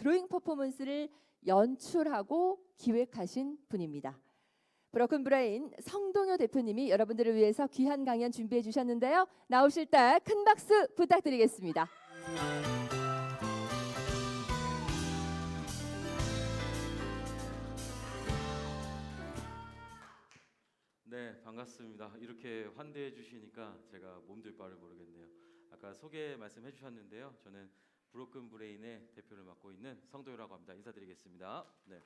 드로잉 퍼포먼스를 연출하고 기획하신 분입니다. 브로큰 브레인 성동효 대표님이 여러분들을 위해서 귀한 강연 준비해 주셨는데요. 나오실 때 큰 박수 부탁드리겠습니다. 네, 반갑습니다. 이렇게 환대해 주시니까 제가 몸둘 바를 모르겠네요. 아까 소개 말씀해 주셨는데요. 저는 브로큰 브레인의 대표를 맡고 있는 성도효라고 합니다. 인사드리겠습니다. 네.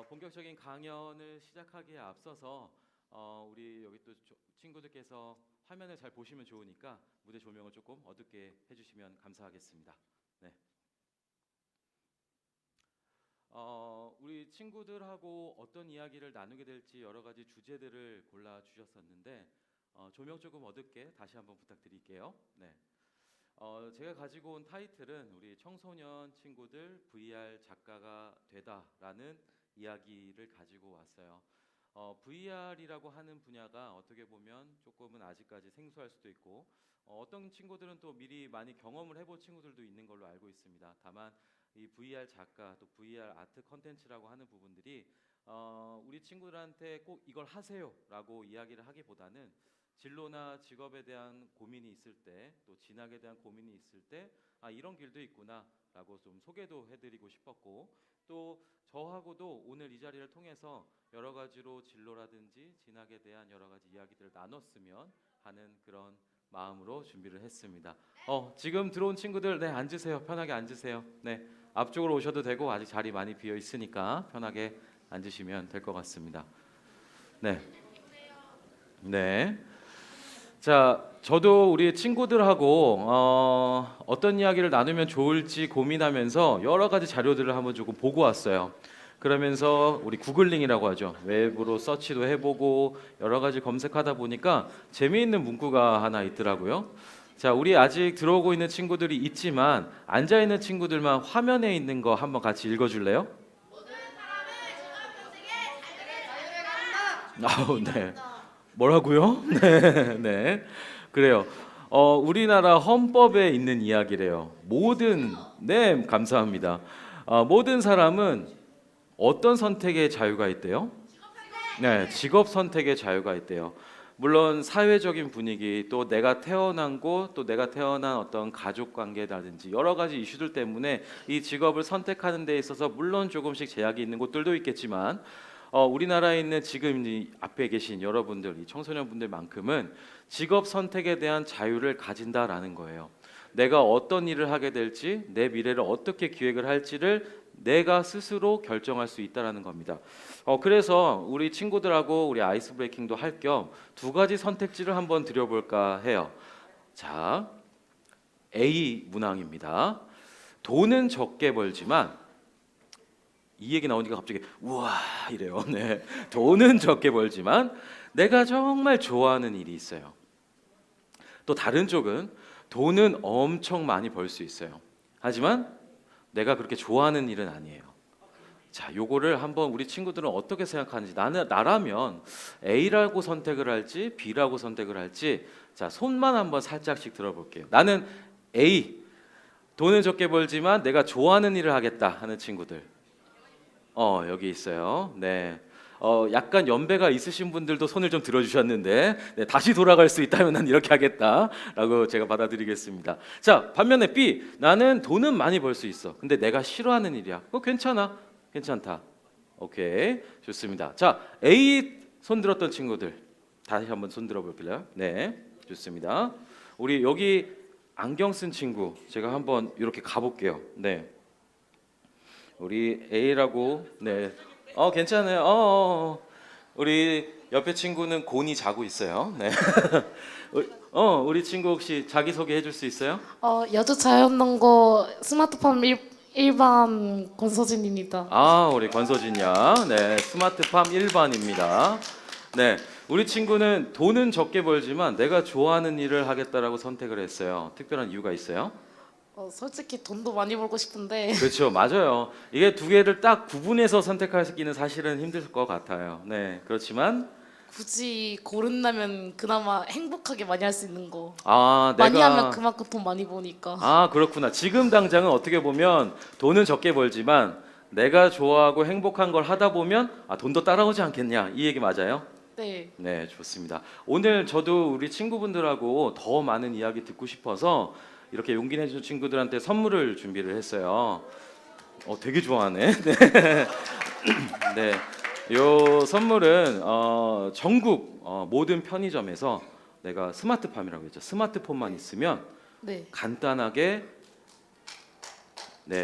본격적인 강연을 시작하기에 앞서서 우리 여기 또 친구들께서 화면을 잘 보시면 좋으니까 무대 조명을 조금 어둡게 해주시면 감사하겠습니다. 네. 우리 친구들하고 어떤 이야기를 나누게 될지 여러 가지 주제들을 골라 주셨었는데 조명 조금 어둡게 다시 한번 부탁드릴게요. 네. 제가 가지고 온 타이틀은 우리 청소년 친구들 VR 작가가 되다라는 이야기를 가지고 왔어요. VR이라고 하는 분야가 어떻게 보면 조금은 아직까지 생소할 수도 있고 어떤 친구들은 또 미리 많이 경험을 해본 친구들도 있는 걸로 알고 있습니다. 다만 이 VR 작가 또 VR 아트 컨텐츠라고 하는 부분들이 우리 친구들한테 꼭 이걸 하세요라고 이야기를 하기보다는 진로나 직업에 대한 고민이 있을 때 또 진학에 대한 고민이 있을 때 이런 길도 있구나라고 좀 소개도 해드리고 싶었고 또 저하고도 오늘 이 자리를 통해서 여러 가지로 진로라든지 진학에 대한 여러 가지 이야기들을 나눴으면 하는 그런 마음으로 준비를 했습니다. 지금 들어온 친구들 네 앉으세요. 편하게 앉으세요. 네 앞쪽으로 오셔도 되고 아직 자리 많이 비어 있으니까 편하게 앉으시면 될 것 같습니다. 네. 네. 자, 저도 우리 친구들하고 어떤 이야기를 나누면 좋을지 고민하면서 여러 가지 자료들을 한번 조금 보고 왔어요. 그러면서 우리 구글링이라고 하죠. 웹으로 서치도 해보고 여러 가지 검색하다 보니까 재미있는 문구가 하나 있더라고요. 자, 우리 아직 들어오고 있는 친구들이 있지만 앉아 있는 친구들만 화면에 있는 거 한번 같이 읽어줄래요? 네. 뭐라고요? 네, 네. 그래요. 우리나라 헌법에 있는 이야기래요. 네, 감사합니다. 모든 사람은 어떤 선택의 자유가 있대요? 네, 직업 선택의 자유가 있대요. 물론 사회적인 분위기 또 내가 태어난 곳 또 내가 태어난 어떤 가족 관계라든지 여러 가지 이슈들 때문에 이 직업을 선택하는 데 있어서 물론 조금씩 제약이 있는 곳들도 있겠지만 우리나라에 있는 지금 이 앞에 계신 여러분들, 이 청소년분들만큼은 직업 선택에 대한 자유를 가진다라는 거예요. 내가 어떤 일을 하게 될지, 내 미래를 어떻게 기획을 할지를 내가 스스로 결정할 수 있다라는 겁니다. 그래서 우리 친구들하고 우리 아이스 브레이킹도 할 겸 두 가지 선택지를 한번 드려볼까 해요. 자, A 문항입니다. 돈은 적게 벌지만 이 얘기 나오니까 갑자기 우와 이래요. 네, 돈은 적게 벌지만 내가 정말 좋아하는 일이 있어요. 또 다른 쪽은 돈은 엄청 많이 벌 수 있어요. 하지만 내가 그렇게 좋아하는 일은 아니에요. 자, 요거를 한번 우리 친구들은 어떻게 생각하는지 나라면 A라고 선택을 할지 B라고 선택을 할지 자, 손만 한번 살짝씩 들어볼게요. 나는 A, 돈은 적게 벌지만 내가 좋아하는 일을 하겠다 하는 친구들. 여기 있어요. 네. 약간 연배가 있으신 분들도 손을 좀 들어주셨는데 네, 다시 돌아갈 수 있다면 난 이렇게 하겠다라고 제가 받아들이겠습니다. 자, 반면에 B, 나는 돈은 많이 벌 수 있어. 근데 내가 싫어하는 일이야. 괜찮아. 괜찮다. 오케이, 좋습니다. 자, A 손 들었던 친구들 다시 한번 손 들어볼게요. 네, 좋습니다. 우리 여기 안경 쓴 친구 제가 한번 이렇게 가볼게요. 네. 우리 A라고 네. 괜찮아요. 우리 옆에 친구는 곤이 자고 있어요. 네. 우리 친구 혹시 자기 소개 해줄 수 있어요? 여주 자연농고 스마트팜 일반 권서진입니다. 우리 권서진 양. 네, 스마트팜 1반입니다. 네, 우리 친구는 돈은 적게 벌지만 내가 좋아하는 일을 하겠다라고 선택을 했어요. 특별한 이유가 있어요? 솔직히 돈도 많이 벌고 싶은데 그렇죠, 맞아요. 이게 두 개를 딱 구분해서 선택하기는 사실은 힘들 것 같아요. 네, 그렇지만 굳이 고른다면 그나마 행복하게 많이 할 수 있는 거. 아, 많이 하면 그만큼 돈 많이 버니까. 아, 그렇구나. 지금 당장은 어떻게 보면 돈은 적게 벌지만 내가 좋아하고 행복한 걸 하다 보면 돈도 따라오지 않겠냐. 이 얘기 맞아요? 네. 네, 좋습니다. 오늘 저도 우리 친구분들하고 더 많은 이야기 듣고 싶어서 이렇게 용기 내준 친구들한테 선물을 준비를 했어요. 되게 좋아하네. 네. 네. 요 선물은 전국 모든 편의점에서 내가 스마트팜이라고 했죠. 스마트폰만 있으면 네. 간단하게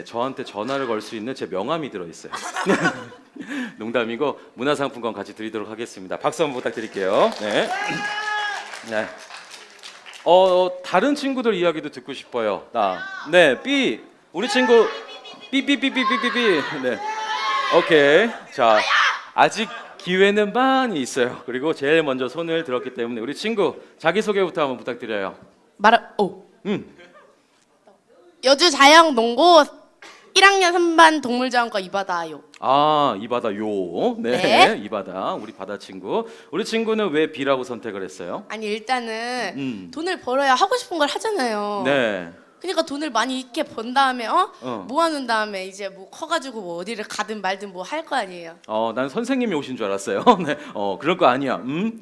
저한테 전화를 걸 수 있는 제 명함이 들어 있어요. 농담이고 문화상품권 같이 드리도록 하겠습니다. 박수 한번 부탁드릴게요. 네. 네. 다른 친구들 이야기도 듣고 싶어요. 네, B 우리 친구 삐삐삐삐삐삐삐. 네. 오케이. 자, 아직 기회는 많이 있어요. 그리고 제일 먼저 손을 들었기 때문에 우리 친구 자기 소개부터 한번 부탁드려요. 여주자영농고 1학년 3반 동물자원과 이바다요. 이바다 요. 네. 네. 이바다. 우리 바다 친구. 우리 친구는 왜 B라고 선택을 했어요? 아니 일단은 음. 돈을 벌어야 하고 싶은 걸 하잖아요. 네. 그러니까 돈을 많이 이렇게 번 다음에 모아놓은 다음에 이제 뭐 커가지고 뭐 어디를 가든 말든 뭐 할 거 아니에요. 난 선생님이 오신 줄 알았어요. 네. 그럴 거 아니야. 네.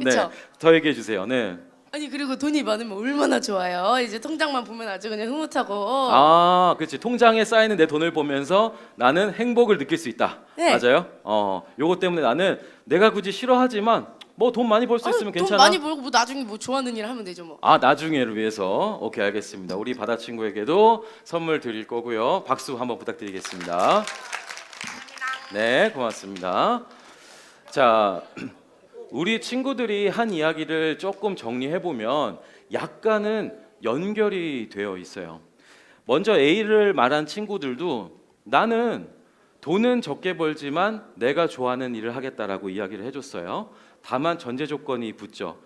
그쵸? 더 얘기해 주세요. 네. 아니 그리고 돈이 많으면 얼마나 좋아요. 이제 통장만 보면 아주 그냥 흐뭇하고. 그렇지. 통장에 쌓이는 내 돈을 보면서 나는 행복을 느낄 수 있다. 네. 맞아요? 요거 때문에 나는 내가 굳이 싫어하지만 뭐 돈 많이 벌 수 있으면 돈 괜찮아. 많이 벌고 뭐 나중에 뭐 좋아하는 일 하면 되죠 뭐. 나중에를 위해서. 오케이, 알겠습니다. 우리 바다 친구에게도 선물 드릴 거고요. 박수 한번 부탁드리겠습니다. 네, 고맙습니다. 자, 우리 친구들이 한 이야기를 조금 정리해 보면 약간은 연결이 되어 있어요. 먼저 A를 말한 친구들도 나는 돈은 적게 벌지만 내가 좋아하는 일을 하겠다라고 이야기를 해줬어요. 다만 전제 조건이 붙죠.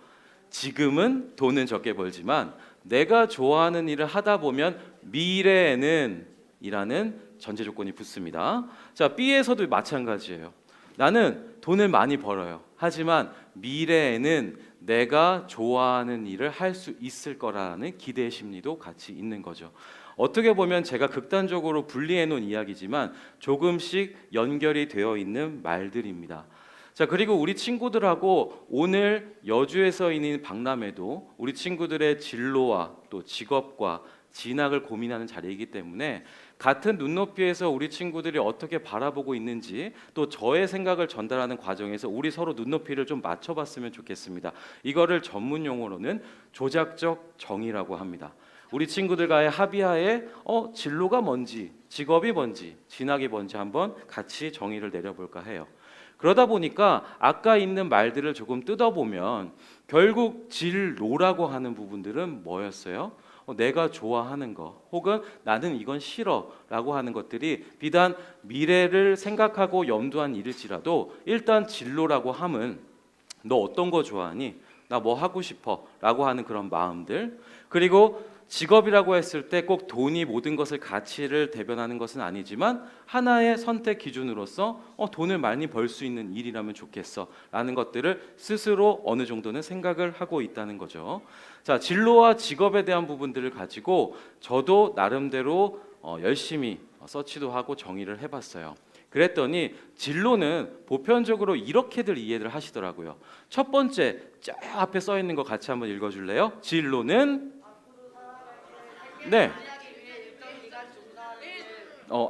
지금은 돈은 적게 벌지만 내가 좋아하는 일을 하다 보면 미래에는 이라는 전제 조건이 붙습니다. 자, B에서도 마찬가지예요. 나는 돈을 많이 벌어요. 하지만 미래에는 내가 좋아하는 일을 할 수 있을 거라는 기대 심리도 같이 있는 거죠. 어떻게 보면 제가 극단적으로 분리해 놓은 이야기지만 조금씩 연결이 되어 있는 말들입니다. 자, 그리고 우리 친구들하고 오늘 여주에서 있는 박람회도 우리 친구들의 진로와 또 직업과 진학을 고민하는 자리이기 때문에 같은 눈높이에서 우리 친구들이 어떻게 바라보고 있는지 또 저의 생각을 전달하는 과정에서 우리 서로 눈높이를 좀 맞춰봤으면 좋겠습니다. 이거를 전문 용어로는 조작적 정의라고 합니다. 우리 친구들과의 합의하에 진로가 뭔지, 직업이 뭔지, 진학이 뭔지 한번 같이 정의를 내려볼까 해요. 그러다 보니까 아까 있는 말들을 조금 뜯어보면 결국 진로라고 하는 부분들은 뭐였어요? 내가 좋아하는 거 혹은 나는 이건 싫어라고 하는 것들이 비단 미래를 생각하고 염두한 일일지라도 일단 진로라고 함은 너 어떤 거 좋아하니? 나 뭐 하고 싶어? 라고 하는 그런 마음들, 그리고 직업이라고 했을 때 꼭 돈이 모든 것을 가치를 대변하는 것은 아니지만 하나의 선택 기준으로서 돈을 많이 벌 수 있는 일이라면 좋겠어 라는 것들을 스스로 어느 정도는 생각을 하고 있다는 거죠. 자, 진로와 직업에 대한 부분들을 가지고 저도 나름대로 열심히 서치도 하고 정의를 해봤어요. 그랬더니 진로는 보편적으로 이렇게들 이해를 하시더라고요. 첫 번째 쫙 앞에 써 있는 거 같이 한번 읽어줄래요? 진로는 네.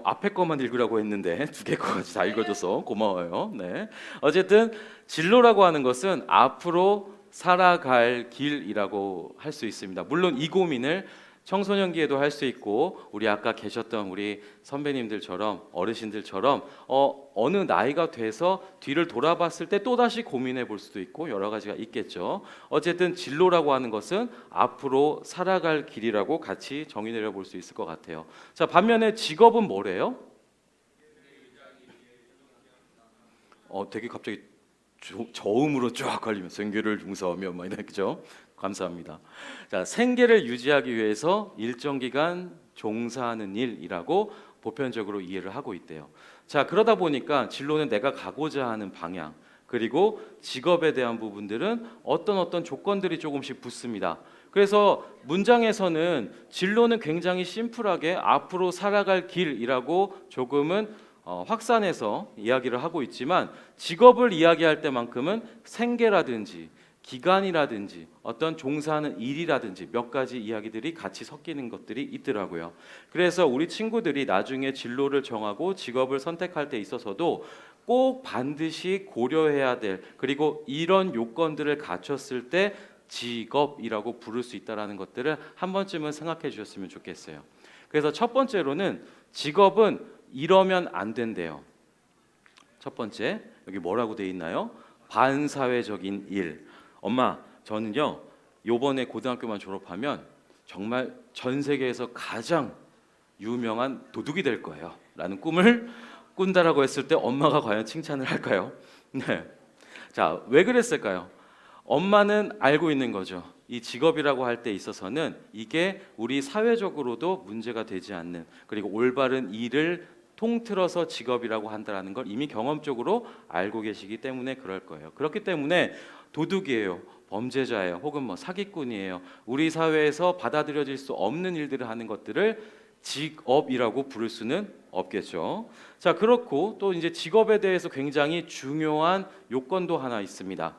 앞에 것만 읽으라고 했는데 두 개 거까지 다 읽어줘서 고마워요. 네. 어쨌든 진로라고 하는 것은 앞으로 살아갈 길이라고 할 수 있습니다. 물론 이 고민을 청소년기에도 할 수 있고 우리 아까 계셨던 우리 선배님들처럼 어르신들처럼 어느 나이가 돼서 뒤를 돌아봤을 때 또다시 고민해 볼 수도 있고 여러 가지가 있겠죠. 어쨌든 진로라고 하는 것은 앞으로 살아갈 길이라고 같이 정의 내려 볼 수 있을 것 같아요. 자, 반면에 직업은 뭐래요? 되게 갑자기 저음으로 쫙 걸리면 생계를 중사하며 막 이런 거죠. 감사합니다. 자, 생계를 유지하기 위해서 일정 기간 종사하는 일이라고 보편적으로 이해를 하고 있대요. 자, 그러다 보니까 진로는 내가 가고자 하는 방향, 그리고 직업에 대한 부분들은 어떤 조건들이 조금씩 붙습니다. 그래서 문장에서는 진로는 굉장히 심플하게 앞으로 살아갈 길이라고 조금은 확산해서 이야기를 하고 있지만 직업을 이야기할 때만큼은 생계라든지 기간이라든지 어떤 종사하는 일이라든지 몇 가지 이야기들이 같이 섞이는 것들이 있더라고요. 그래서 우리 친구들이 나중에 진로를 정하고 직업을 선택할 때 있어서도 꼭 반드시 고려해야 될, 그리고 이런 요건들을 갖췄을 때 직업이라고 부를 수 있다라는 것들을 한 번쯤은 생각해 주셨으면 좋겠어요. 그래서 첫 번째로는 직업은 이러면 안 된대요. 첫 번째, 여기 뭐라고 돼 있나요? 반사회적인 일. 엄마, 저는요 요번에 고등학교만 졸업하면 정말 전 세계에서 가장 유명한 도둑이 될 거예요 라는 꿈을 꾼다라고 했을 때 엄마가 과연 칭찬을 할까요? 네. 자, 왜 그랬을까요? 엄마는 알고 있는 거죠. 이 직업이라고 할 때 있어서는 이게 우리 사회적으로도 문제가 되지 않는, 그리고 올바른 일을 통틀어서 직업이라고 한다는 걸 이미 경험적으로 알고 계시기 때문에 그럴 거예요. 그렇기 때문에 도둑이에요, 범죄자예요, 혹은 뭐 사기꾼이에요, 우리 사회에서 받아들여질 수 없는 일들을 하는 것들을 직업이라고 부를 수는 없겠죠. 자, 그렇고 또 이제 직업에 대해서 굉장히 중요한 요건도 하나 있습니다.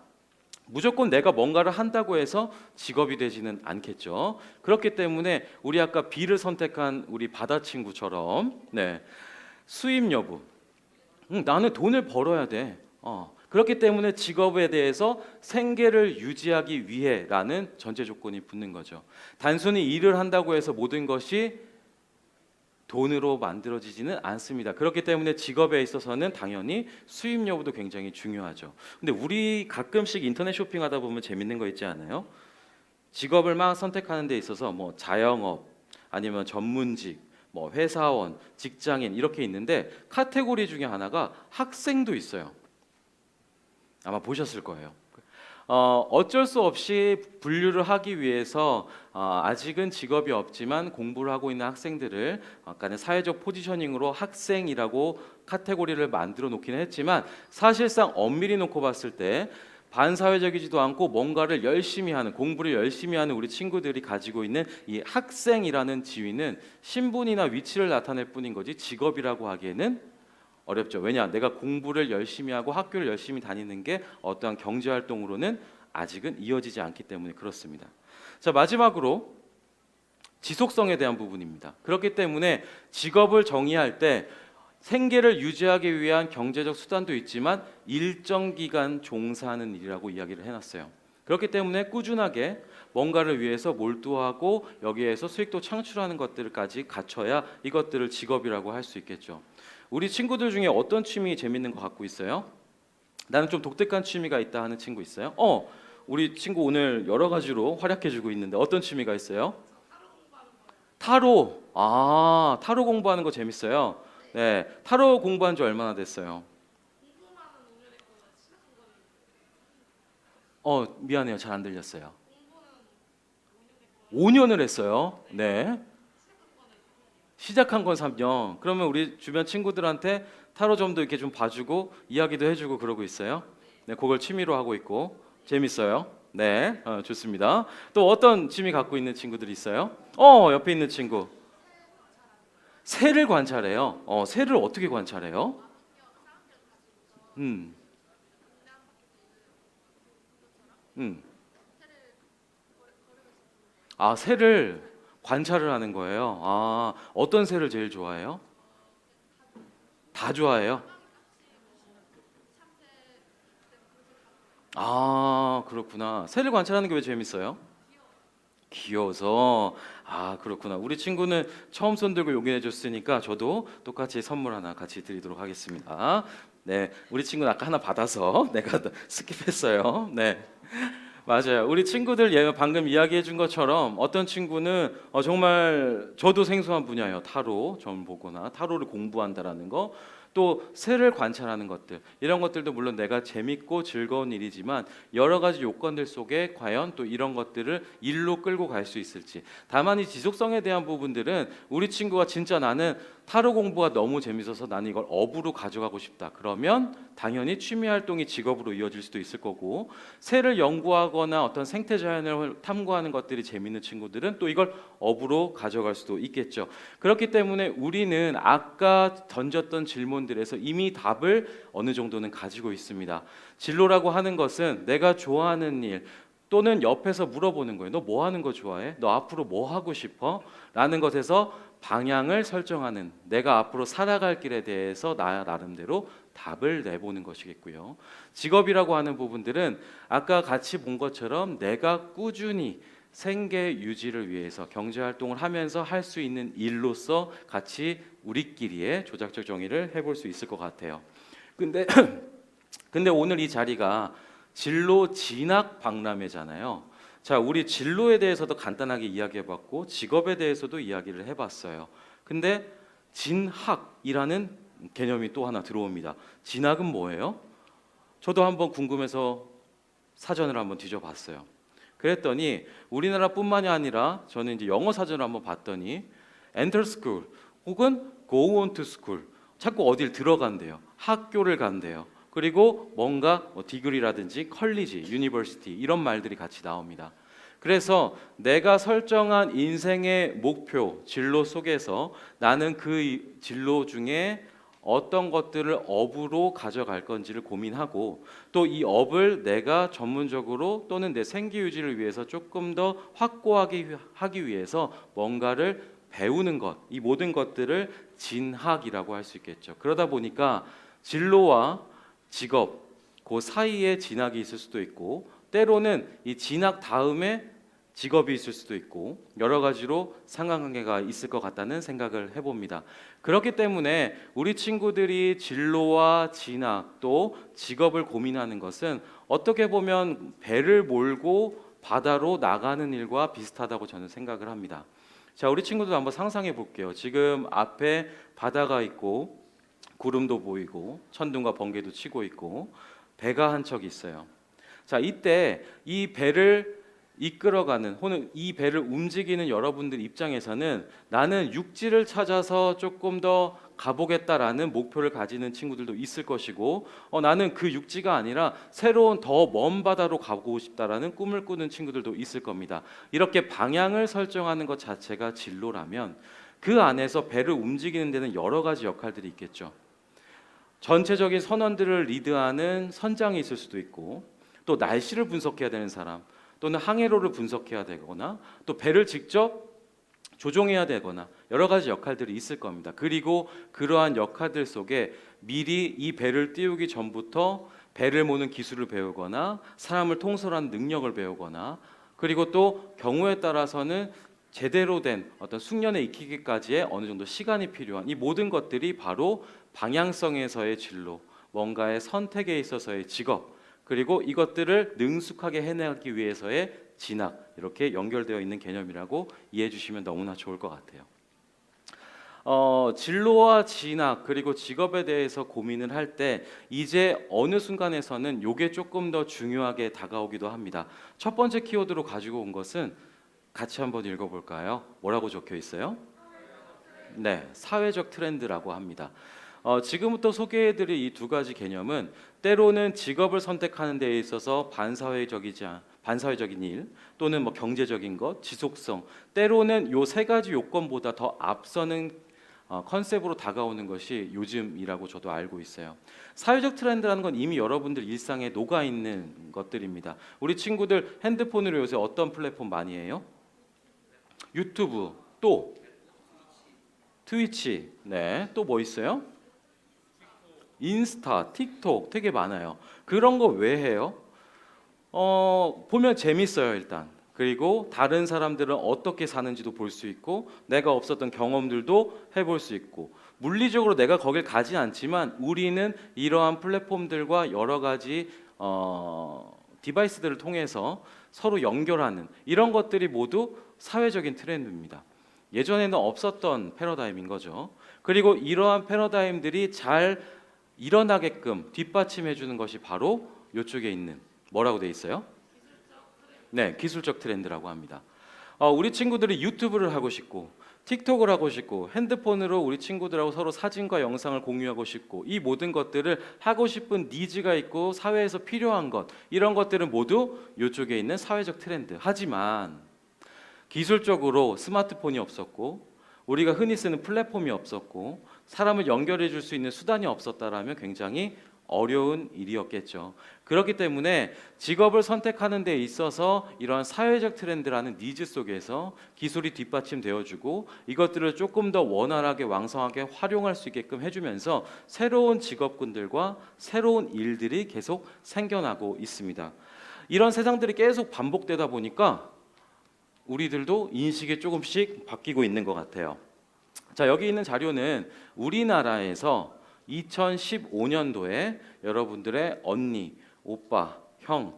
무조건 내가 뭔가를 한다고 해서 직업이 되지는 않겠죠. 그렇기 때문에 우리 아까 B를 선택한 우리 바다 친구처럼, 네, 수입 여부, 나는 돈을 벌어야 돼. 그렇기 때문에 직업에 대해서 생계를 유지하기 위해라는 전제 조건이 붙는 거죠. 단순히 일을 한다고 해서 모든 것이 돈으로 만들어지지는 않습니다. 그렇기 때문에 직업에 있어서는 당연히 수입 여부도 굉장히 중요하죠. 근데 우리 가끔씩 인터넷 쇼핑하다 보면 재밌는 거 있지 않아요? 직업을 막 선택하는 데 있어서 뭐 자영업, 아니면 전문직, 뭐 회사원, 직장인 이렇게 있는데 카테고리 중에 하나가 학생도 있어요. 아마 보셨을 거예요. 어쩔 수 없이 분류를 하기 위해서 아직은 직업이 없지만 공부를 하고 있는 학생들을 약간의 사회적 포지셔닝으로 학생이라고 카테고리를 만들어 놓기는 했지만, 사실상 엄밀히 놓고 봤을 때 반사회적이지도 않고 뭔가를 열심히 하는, 공부를 열심히 하는 우리 친구들이 가지고 있는 이 학생이라는 지위는 신분이나 위치를 나타낼 뿐인 거지 직업이라고 하기에는 어렵죠. 왜냐? 내가 공부를 열심히 하고 학교를 열심히 다니는 게 어떠한 경제 활동으로는 아직은 이어지지 않기 때문에 그렇습니다. 자, 마지막으로 지속성에 대한 부분입니다. 그렇기 때문에 직업을 정의할 때 생계를 유지하기 위한 경제적 수단도 있지만 일정 기간 종사하는 일이라고 이야기를 해놨어요. 그렇기 때문에 꾸준하게 뭔가를 위해서 몰두하고 여기에서 수익도 창출하는 것들까지 갖춰야 이것들을 직업이라고 할 수 있겠죠. 우리 친구들 중에 어떤 취미 재밌는 거 갖고 있어요? 나는 좀 독특한 취미가 있다 하는 친구 있어요? 우리 친구 오늘 여러 가지로 활약해주고 있는데 어떤 취미가 있어요? 타로. 타로 공부하는 거 재밌어요. 네, 타로 공부한 지 얼마나 됐어요? 미안해요, 잘 안 들렸어요. 5년을 했어요. 네. 시작한 건 3년. 그러면 우리 주변 친구들한테 타로점도 이렇게 좀 봐주고 이야기도 해주고 그러고 있어요. 네, 그걸 취미로 하고 있고 재밌어요. 네, 좋습니다. 또 어떤 취미 갖고 있는 친구들이 있어요? 옆에 있는 친구. 새를 관찰해요. 새를 어떻게 관찰해요? 음. 새를 관찰을 하는 거예요. 어떤 새를 제일 좋아해요? 다 좋아해요? 그렇구나. 새를 관찰하는 게 왜 재밌어요? 귀여워서. 그렇구나. 우리 친구는 처음 손들고 용인해 줬으니까 저도 똑같이 선물 하나 같이 드리도록 하겠습니다. 네, 우리 친구는 아까 하나 받아서 내가 스킵했어요. 네. 맞아요. 우리 친구들 방금 이야기해 준 것처럼 어떤 친구는 정말 저도 생소한 분야예요. 타로 점 보거나 타로를 공부한다라는 거, 또 새를 관찰하는 것들, 이런 것들도 물론 내가 재밌고 즐거운 일이지만 여러 가지 요건들 속에 과연 또 이런 것들을 일로 끌고 갈 수 있을지. 다만 이 지속성에 대한 부분들은 우리 친구가 진짜 나는 타로 공부가 너무 재밌어서 나는 이걸 업으로 가져가고 싶다. 그러면 당연히 취미 활동이 직업으로 이어질 수도 있을 거고, 새를 연구하거나 어떤 생태 자연을 탐구하는 것들이 재밌는 친구들은 또 이걸 업으로 가져갈 수도 있겠죠. 그렇기 때문에 우리는 아까 던졌던 질문들에서 이미 답을 어느 정도는 가지고 있습니다. 진로라고 하는 것은 내가 좋아하는 일 또는 옆에서 물어보는 거예요. 너 뭐 하는 거 좋아해? 너 앞으로 뭐 하고 싶어? 라는 것에서 방향을 설정하는, 내가 앞으로 살아갈 길에 대해서 나 나름대로 답을 내보는 것이겠고요. 직업이라고 하는 부분들은 아까 같이 본 것처럼 내가 꾸준히 생계 유지를 위해서 경제 활동을 하면서 할 수 있는 일로서 같이 우리끼리의 조작적 정의를 해볼 수 있을 것 같아요. 근데 근데 오늘 이 자리가 진로 진학 박람회잖아요. 자, 우리 진로에 대해서도 간단하게 이야기해봤고 직업에 대해서도 이야기를 해봤어요. 근데 진학이라는 개념이 또 하나 들어옵니다. 진학은 뭐예요? 저도 한번 궁금해서 사전을 한번 뒤져봤어요. 그랬더니 우리나라뿐만이 아니라 저는 이제 영어 사전을 한번 봤더니 enter school 혹은 go on to school, 자꾸 어딜 들어간대요. 학교를 간대요. 그리고 뭔가 디그리라든지 컬리지, 유니버시티 이런 말들이 같이 나옵니다. 그래서 내가 설정한 인생의 목표, 진로 속에서 나는 그 진로 중에 어떤 것들을 업으로 가져갈 건지를 고민하고 또 이 업을 내가 전문적으로 또는 내 생계 유지를 위해서 조금 더 확고하기 위해서 뭔가를 배우는 것, 이 모든 것들을 진학이라고 할 수 있겠죠. 그러다 보니까 진로와 직업, 그 사이에 진학이 있을 수도 있고 때로는 이 진학 다음에 직업이 있을 수도 있고 여러 가지로 상관관계가 있을 것 같다는 생각을 해봅니다. 그렇기 때문에 우리 친구들이 진로와 진학 또 직업을 고민하는 것은 어떻게 보면 배를 몰고 바다로 나가는 일과 비슷하다고 저는 생각을 합니다. 자, 우리 친구들 한번 상상해 볼게요. 지금 앞에 바다가 있고 구름도 보이고 천둥과 번개도 치고 있고 배가 한 척 있어요. 자, 이때 이 배를 이끌어가는 혹은 이 배를 움직이는 여러분들 입장에서는 나는 육지를 찾아서 조금 더 가보겠다라는 목표를 가지는 친구들도 있을 것이고 나는 그 육지가 아니라 새로운 더 먼 바다로 가고 싶다라는 꿈을 꾸는 친구들도 있을 겁니다. 이렇게 방향을 설정하는 것 자체가 진로라면 그 안에서 배를 움직이는 데는 여러 가지 역할들이 있겠죠. 전체적인 선원들을 리드하는 선장이 있을 수도 있고 또 날씨를 분석해야 되는 사람 또는 항해로를 분석해야 되거나 또 배를 직접 조종해야 되거나 여러 가지 역할들이 있을 겁니다. 그리고 그러한 역할들 속에 미리 이 배를 띄우기 전부터 배를 모는 기술을 배우거나 사람을 통솔하는 능력을 배우거나 그리고 또 경우에 따라서는 제대로 된 어떤 숙련에 익히기까지의 어느 정도 시간이 필요한 이 모든 것들이 바로 방향성에서의 진로, 뭔가의 선택에 있어서의 직업, 그리고 이것들을 능숙하게 해내기 위해서의 진학, 이렇게 연결되어 있는 개념이라고 이해해 주시면 너무나 좋을 것 같아요. 진로와 진학 그리고 직업에 대해서 고민을 할 때 이제 어느 순간에서는 이게 조금 더 중요하게 다가오기도 합니다. 첫 번째 키워드로 가지고 온 것은 같이 한번 읽어볼까요? 뭐라고 적혀 있어요? 네, 사회적 트렌드라고 합니다. 지금부터 소개해드릴 이 두 가지 개념은 때로는 직업을 선택하는 데 있어서 반사회적인 일 또는 뭐 경제적인 것, 지속성, 때로는 요 세 가지 요건보다 더 앞서는 컨셉으로 다가오는 것이 요즘이라고 저도 알고 있어요. 사회적 트렌드라는 건 이미 여러분들 일상에 녹아 있는 것들입니다. 우리 친구들 핸드폰으로 요새 어떤 플랫폼 많이 해요? 유튜브, 또 트위치, 네, 또 뭐 있어요? 인스타, 틱톡 되게 많아요. 그런 거 왜 해요? 보면 재밌어요 일단. 그리고 다른 사람들은 어떻게 사는지도 볼 수 있고 내가 없었던 경험들도 해볼 수 있고 물리적으로 내가 거길 가지 않지만 우리는 이러한 플랫폼들과 여러 가지 디바이스들을 통해서 서로 연결하는 이런 것들이 모두 사회적인 트렌드입니다. 예전에는 없었던 패러다임인 거죠. 그리고 이러한 패러다임들이 잘 일어나게끔 뒷받침해 주는 것이 바로 이쪽에 있는 뭐라고 돼 있어요? 네, 기술적 트렌드라고 합니다. 우리 친구들이 유튜브를 하고 싶고 틱톡을 하고 싶고 핸드폰으로 우리 친구들하고 서로 사진과 영상을 공유하고 싶고 이 모든 것들을 하고 싶은 니즈가 있고 사회에서 필요한 것 이런 것들은 모두 이쪽에 있는 사회적 트렌드. 하지만 기술적으로 스마트폰이 없었고 우리가 흔히 쓰는 플랫폼이 없었고 사람을 연결해 줄 수 있는 수단이 없었다라면 굉장히 어려운 일이었겠죠. 그렇기 때문에 직업을 선택하는 데 있어서 이러한 사회적 트렌드라는 니즈 속에서 기술이 뒷받침되어 주고 이것들을 조금 더 원활하게 왕성하게 활용할 수 있게끔 해주면서 새로운 직업군들과 새로운 일들이 계속 생겨나고 있습니다. 이런 세상들이 계속 반복되다 보니까 우리들도 인식이 조금씩 바뀌고 있는 것 같아요. 자, 여기 있는 자료는 우리나라에서 2015년도에 여러분들의 언니, 오빠, 형,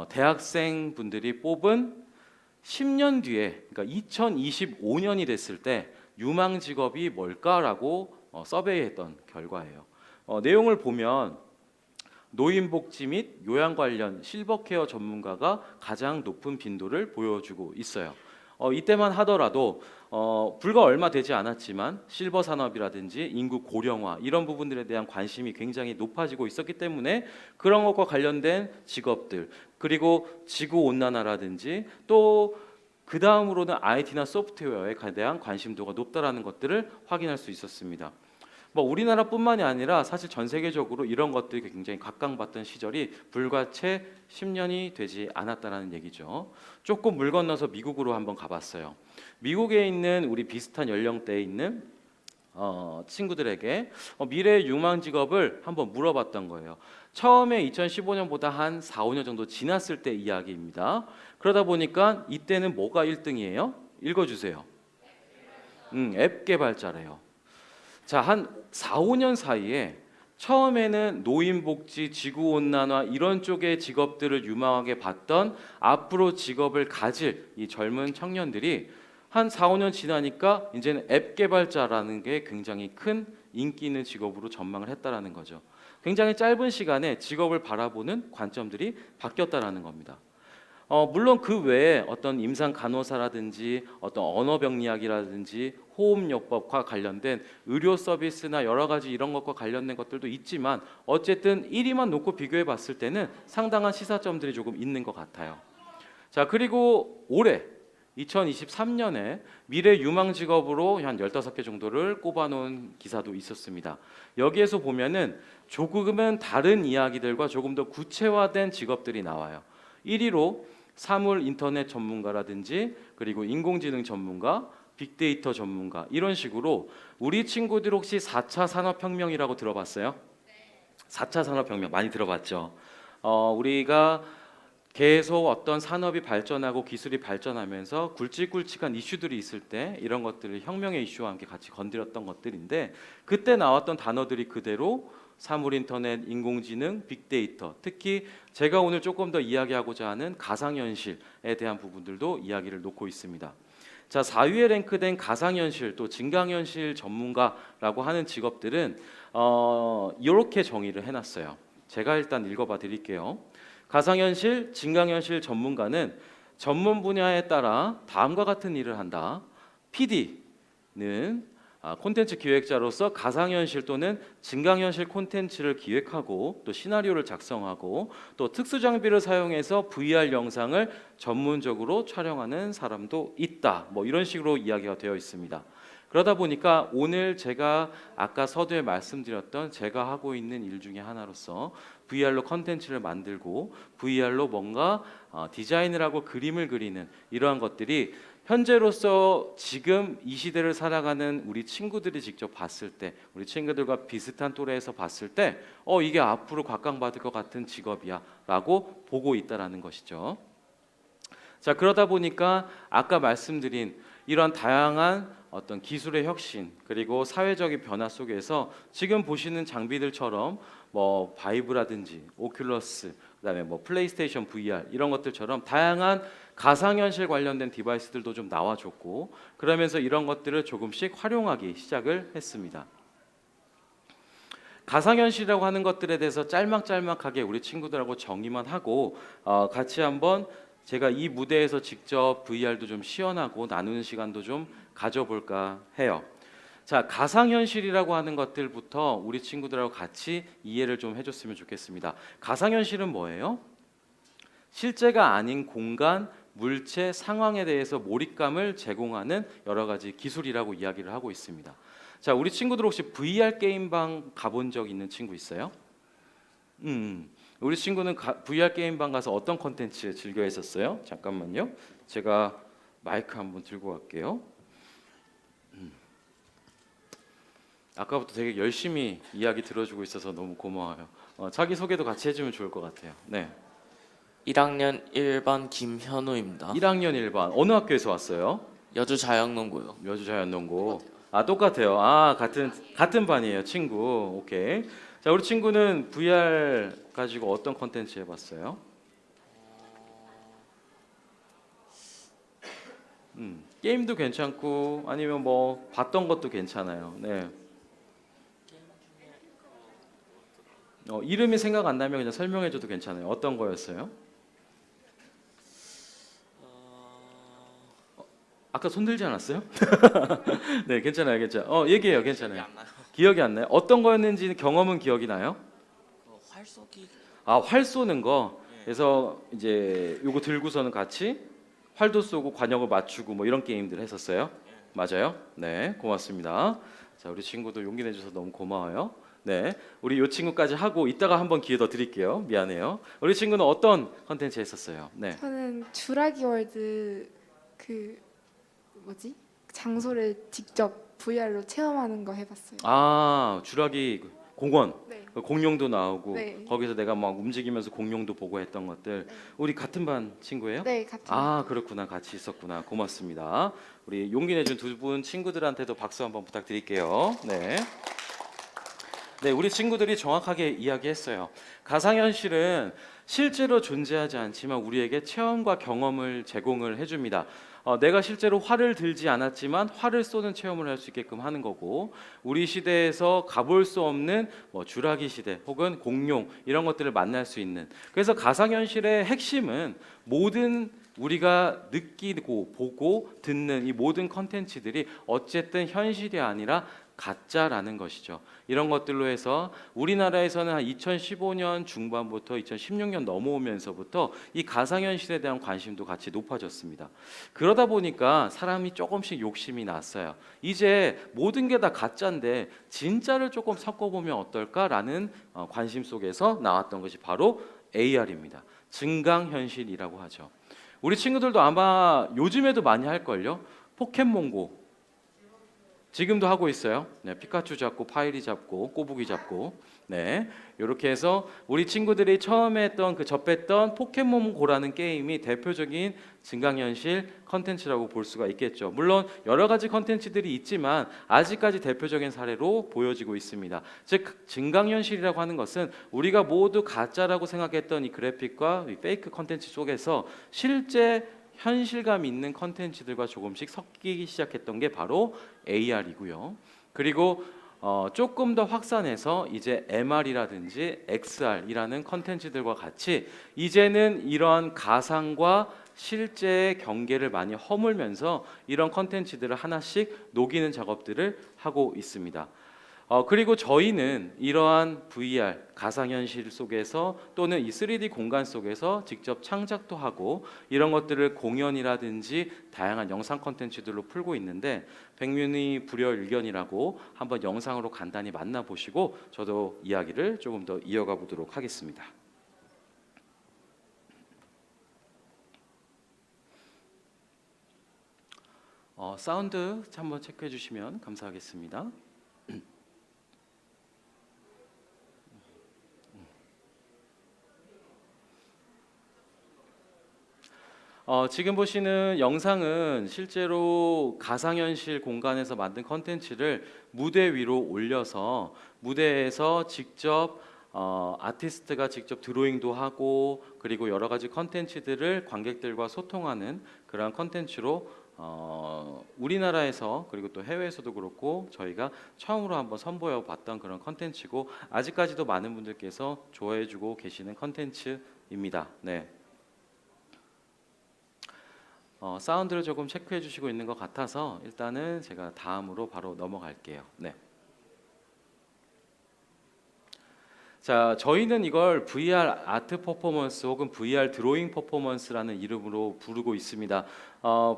대학생 분들이 뽑은 10년 뒤에, 그러니까 2025년이 됐을 때 유망 직업이 뭘까라고 서베이했던 결과예요. 내용을 보면 노인복지 및 요양 관련 실버케어 전문가가 가장 높은 빈도를 보여주고 있어요. 이때만 하더라도 불과 얼마 되지 않았지만 실버 산업이라든지 인구 고령화 이런 부분들에 대한 관심이 굉장히 높아지고 있었기 때문에 그런 것과 관련된 직업들 그리고 지구 온난화라든지 또 그 다음으로는 IT나 소프트웨어에 대한 관심도가 높다라는 것들을 확인할 수 있었습니다. 뭐 우리나라뿐만이 아니라 사실 전 세계적으로 이런 것들이 굉장히 각광받던 시절이 불과 채 10년이 되지 않았다라는 얘기죠. 조금 물 건너서 미국으로 한번 가봤어요. 미국에 있는 우리 비슷한 연령대에 있는 친구들에게 미래의 유망 직업을 한번 물어봤던 거예요. 처음에 2015년보다 한 4, 5년 정도 지났을 때 이야기입니다. 그러다 보니까 이때는 뭐가 1등이에요? 읽어주세요. 앱 개발자래요. 자, 한 4, 5년 사이에 처음에는 노인복지, 지구온난화 이런 쪽의 직업들을 유망하게 봤던 앞으로 직업을 가질 이 젊은 청년들이 한 4, 5년 지나니까 이제는 앱 개발자라는 게 굉장히 큰 인기 있는 직업으로 전망을 했다라는 거죠. 굉장히 짧은 시간에 직업을 바라보는 관점들이 바뀌었다라는 겁니다. 물론 그 외에 어떤 임상 간호사라든지 어떤 언어병리학이라든지 호흡요법과 관련된 의료 서비스나 여러 가지 이런 것과 관련된 것들도 있지만 어쨌든 1위만 놓고 비교해 봤을 때는 상당한 시사점들이 조금 있는 것 같아요. 자, 그리고 올해 2023년에 미래 유망 직업으로 한 15개 정도를 꼽아놓은 기사도 있었습니다. 여기에서 보면은 조금은 다른 이야기들과 조금 더 구체화된 직업들이 나와요. 1위로 사물 인터넷 전문가라든지 그리고 인공지능 전문가, 빅데이터 전문가 이런 식으로 우리 친구들 혹시 4차 산업혁명이라고 들어봤어요? 4차 산업혁명 많이 들어봤죠. 우리가 계속 어떤 산업이 발전하고 기술이 발전하면서 굵직굵직한 이슈들이 있을 때 이런 것들을 혁명의 이슈와 함께 같이 건드렸던 것들인데 그때 나왔던 단어들이 그대로 사물 인터넷, 인공지능, 빅데이터, 특히 제가 오늘 조금 더 이야기하고자 하는 가상현실에 대한 부분들도 이야기를 놓고 있습니다. 자, 4위에 랭크된 가상현실 또 증강현실 전문가라고 하는 직업들은 이렇게 정의를 해놨어요. 제가 일단 읽어봐 드릴게요. 가상현실, 증강현실 전문가는 전문 분야에 따라 다음과 같은 일을 한다. PD는 콘텐츠 기획자로서 가상현실 또는 증강현실 콘텐츠를 기획하고 또 시나리오를 작성하고 또 특수 장비를 사용해서 VR 영상을 전문적으로 촬영하는 사람도 있다. 뭐 이런 식으로 이야기가 되어 있습니다. 그러다 보니까 오늘 제가 아까 서두에 말씀드렸던 제가 하고 있는 일 중에 하나로서 VR로 컨텐츠를 만들고 VR로 뭔가 디자인을 하고 그림을 그리는 이러한 것들이 현재로서 지금 이 시대를 살아가는 우리 친구들이 직접 봤을 때 우리 친구들과 비슷한 또래에서 봤을 때 이게 앞으로 각광받을 것 같은 직업이야 라고 보고 있다라는 것이죠. 자, 그러다 보니까 아까 말씀드린 이런 다양한 어떤 기술의 혁신 그리고 사회적인 변화 속에서 지금 보시는 장비들처럼 뭐 바이브라든지 오큘러스 그다음에 뭐 플레이스테이션 VR 이런 것들처럼 다양한 가상현실 관련된 디바이스들도 좀 나와줬고 그러면서 이런 것들을 조금씩 활용하기 시작을 했습니다. 가상현실이라고 하는 것들에 대해서 짤막짤막하게 우리 친구들하고 정의만 하고 같이 한번 제가 이 무대에서 직접 VR도 좀 시연하고 나누는 시간도 좀 가져볼까 해요. 자, 가상현실이라고 하는 것들부터 우리 친구들하고 같이 이해를 좀 해줬으면 좋겠습니다. 가상현실은 뭐예요? 실제가 아닌 공간, 물체, 상황에 대해서 몰입감을 제공하는 여러 가지 기술이라고 이야기를 하고 있습니다. 자, 우리 친구들 혹시 VR 게임방 가본 적 있는 친구 있어요? 우리 친구는 VR 게임방 가서 어떤 콘텐츠 즐겨 했었어요? 잠깐만요. 제가 마이크 한번 들고 갈게요. 아까부터 되게 열심히 이야기 들어주고 있어서 너무 고마워요. 자기 소개도 같이 해주면 좋을 것 같아요. 네. 1학년 1반 김현우입니다. 1학년 1반 어느 학교에서 왔어요? 여주 자양농고요. 여주자연농고. 아, 똑같아요. 아, 같은 반이에요, 친구. 오케이. 자, 우리 친구는 VR 가지고 어떤 컨텐츠 해봤어요? 게임도 괜찮고 아니면 뭐 봤던 것도 괜찮아요. 네. 이름이 생각 안 나면 그냥 설명해줘도 괜찮아요. 어떤 거였어요? 아까 손 들지 않았어요? 네, 괜찮아요, 괜찮아요. 얘기해요, 괜찮아요. 안 나요. 기억이 안 나요? 어떤 거였는지 경험은 기억이 나요? 활 쏘기. 아, 활 쏘는 거. 그래서 이제 요거 들고서는 같이 활도 쏘고 관역을 맞추고 뭐 이런 게임들 했었어요. 맞아요? 네, 고맙습니다. 자, 우리 친구도 용기 내줘서 너무 고마워요. 네, 우리 요 친구까지 하고 이따가 한번 기회 더 드릴게요. 미안해요. 우리 친구는 어떤 컨텐츠 했었어요? 네. 저는 주라기 월드 그 뭐지? 장소를 직접 VR로 체험하는 거 해봤어요. 아, 주라기 공원. 네. 공룡도 나오고 네. 거기서 내가 막 움직이면서 공룡도 보고 했던 것들. 네. 우리 같은 반 친구예요? 네, 같이. 아, 그렇구나. 같이 있었구나. 고맙습니다. 우리 용기 내준 두 분 친구들한테도 박수 한번 부탁드릴게요. 네. 네, 우리 친구들이 정확하게 이야기했어요. 가상현실은 실제로 존재하지 않지만 우리에게 체험과 경험을 제공을 해줍니다. 내가 실제로 활을 들지 않았지만 활을 쏘는 체험을 할 수 있게끔 하는 거고, 우리 시대에서 가볼 수 없는 뭐 주라기 시대 혹은 공룡 이런 것들을 만날 수 있는. 그래서 가상현실의 핵심은 모든 우리가 느끼고 보고 듣는 이 모든 컨텐츠들이 어쨌든 현실이 아니라 가짜라는 것이죠. 이런 것들로 해서 우리나라에서는 한 2015년 중반부터 2016년 넘어오면서부터 이 가상현실에 대한 관심도 같이 높아졌습니다. 그러다 보니까 사람이 조금씩 욕심이 났어요. 이제 모든 게 다 가짜인데 진짜를 조금 섞어보면 어떨까라는 관심 속에서 나왔던 것이 바로 AR입니다. 증강현실이라고 하죠. 우리 친구들도 아마 요즘에도 많이 할걸요. 포켓몬고 지금도 하고 있어요. 네, 피카츄 잡고 파이리 잡고 꼬부기 잡고, 네, 이렇게 해서 우리 친구들이 처음에 했던 그 접했던 포켓몬고라는 게임이 대표적인 증강현실 컨텐츠라고 볼 수가 있겠죠. 물론 여러 가지 컨텐츠들이 있지만 아직까지 대표적인 사례로 보여지고 있습니다. 즉 증강현실이라고 하는 것은 우리가 모두 가짜라고 생각했던 이 그래픽과 이 페이크 컨텐츠 속에서 실제 현실감 있는 컨텐츠들과 조금씩 섞이기 시작했던 게 바로 AR이고요. 그리고 조금 더 확산해서 이제 MR이라든지 XR이라는 컨텐츠들과 같이 이제는 이러한 가상과 실제의 경계를 많이 허물면서 이런 컨텐츠들을 하나씩 녹이는 작업들을 하고 있습니다. 그리고 저희는 이러한 VR 가상현실 속에서 또는 이 3D 공간 속에서 직접 창작도 하고 이런 것들을 공연이라든지 다양한 영상 콘텐츠들로 풀고 있는데 백윤희 불여일견이라고 한번 영상으로 간단히 만나보시고 저도 이야기를 조금 더 이어가 보도록 하겠습니다. 사운드 한번 체크해 주시면 감사하겠습니다. 지금 보시는 영상은 실제로 가상현실 공간에서 만든 컨텐츠를 무대 위로 올려서 무대에서 직접 아티스트가 직접 드로잉도 하고 그리고 여러 가지 컨텐츠들을 관객들과 소통하는 그런 컨텐츠로 우리나라에서 그리고 또 해외에서도 그렇고 저희가 처음으로 한번 선보여 봤던 그런 컨텐츠고 아직까지도 많은 분들께서 좋아해주고 계시는 컨텐츠입니다. 네. 사운드를 조금 체크해 주시고 있는 것 같아서 일단은 제가 다음으로 바로 넘어갈게요. 네. 자, 저희는 이걸 VR 아트 퍼포먼스 혹은 VR 드로잉 퍼포먼스라는 이름으로 부르고 있습니다.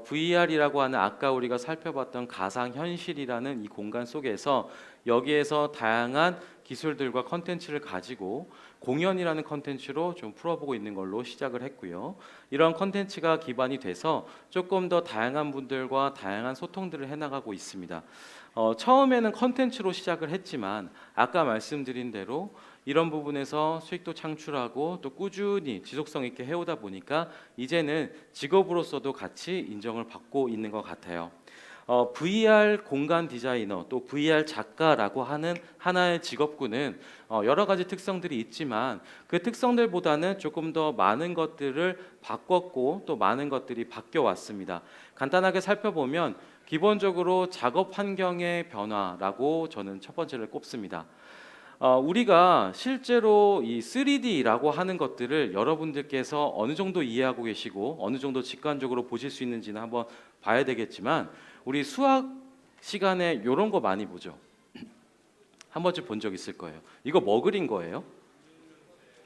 VR이라고 하는 아까 우리가 살펴봤던 가상 현실이라는 이 공간 속에서 여기에서 다양한 기술들과 컨텐츠를 가지고 공연이라는 컨텐츠로 좀 풀어보고 있는 걸로 시작을 했고요. 이런 컨텐츠가 기반이 돼서 조금 더 다양한 분들과 다양한 소통들을 해나가고 있습니다. 처음에는 컨텐츠로 시작을 했지만 아까 말씀드린 대로 이런 부분에서 수익도 창출하고 또 꾸준히 지속성 있게 해오다 보니까 이제는 직업으로서도 같이 인정을 받고 있는 것 같아요. VR 공간 디자이너 또 VR 작가라고 하는 하나의 직업군은 여러 가지 특성들이 있지만 그 특성들보다는 조금 더 많은 것들을 바꿨고 또 많은 것들이 바뀌어 왔습니다. 간단하게 살펴보면 기본적으로 작업 환경의 변화라고 저는 첫 번째를 꼽습니다. 우리가 실제로 이 3D라고 하는 것들을 여러분들께서 어느 정도 이해하고 계시고 어느 정도 직관적으로 보실 수 있는지는 한번 봐야 되겠지만 우리 수학 시간에 이런 거 많이 보죠. 한 번쯤 본 적 있을 거예요. 이거 뭐 그린 거예요?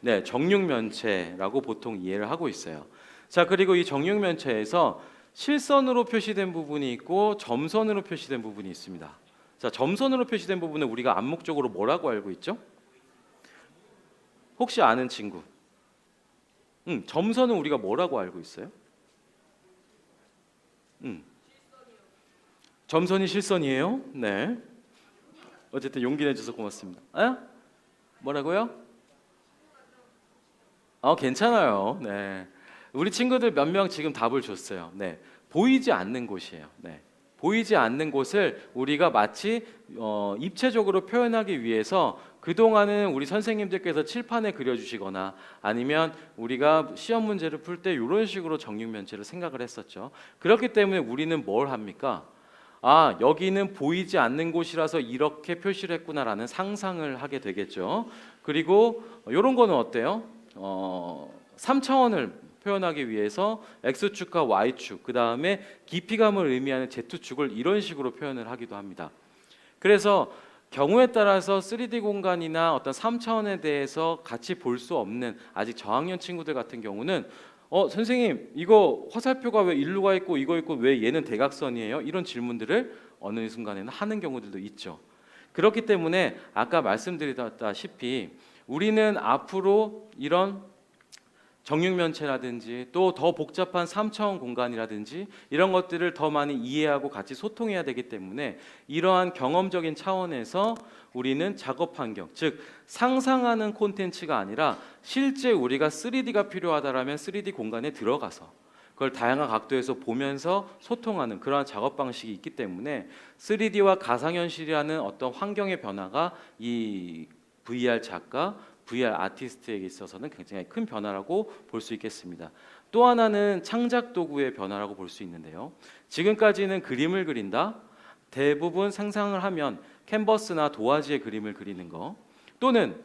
네, 정육면체라고 보통 이해를 하고 있어요. 자, 그리고 이 정육면체에서 실선으로 표시된 부분이 있고 점선으로 표시된 부분이 있습니다. 자, 점선으로 표시된 부분은 우리가 암묵적으로 뭐라고 알고 있죠? 혹시 아는 친구? 점선은 우리가 뭐라고 알고 있어요? 점선이 실선이에요? 네. 어쨌든 용기 내줘서 고맙습니다. 뭐라고요? 괜찮아요. 네. 우리 친구들 몇 명 지금 답을 줬어요. 네. 보이지 않는 곳이에요. 네. 보이지 않는 곳을 우리가 마치 입체적으로 표현하기 위해서 그동안은 우리 선생님들께서 칠판에 그려주시거나 아니면 우리가 시험 문제를 풀 때 이런 식으로 정육면체를 생각을 했었죠. 그렇기 때문에 우리는 뭘 합니까? 여기는 보이지 않는 곳이라서 이렇게 표시를 했구나라는 상상을 하게 되겠죠. 그리고 이런 거는 어때요? 3차원을 표현하기 위해서 X축과 Y축, 그 다음에 깊이감을 의미하는 Z축을 이런 식으로 표현을 하기도 합니다. 그래서 경우에 따라서 3D 공간이나 어떤 3차원에 대해서 같이 볼 수 없는 아직 저학년 친구들 같은 경우는 선생님 이거 화살표가 왜 일로 가 있고 이거 있고 왜 얘는 대각선이에요? 이런 질문들을 어느 순간에는 하는 경우들도 있죠. 그렇기 때문에 아까 말씀드렸다시피 우리는 앞으로 이런 정육면체라든지 또 더 복잡한 3차원 공간이라든지 이런 것들을 더 많이 이해하고 같이 소통해야 되기 때문에 이러한 경험적인 차원에서 우리는 작업 환경, 즉 상상하는 콘텐츠가 아니라 실제 우리가 3D가 필요하다라면 3D 공간에 들어가서 그걸 다양한 각도에서 보면서 소통하는 그러한 작업 방식이 있기 때문에 3D와 가상현실이라는 어떤 환경의 변화가 이 VR 작가 VR 아티스트에게 있어서는 굉장히 큰 변화라고 볼 수 있겠습니다. 또 하나는 창작 도구의 변화라고 볼 수 있는데요. 지금까지는 그림을 그린다. 대부분 상상을 하면 캔버스나 도화지에 그림을 그리는 거 또는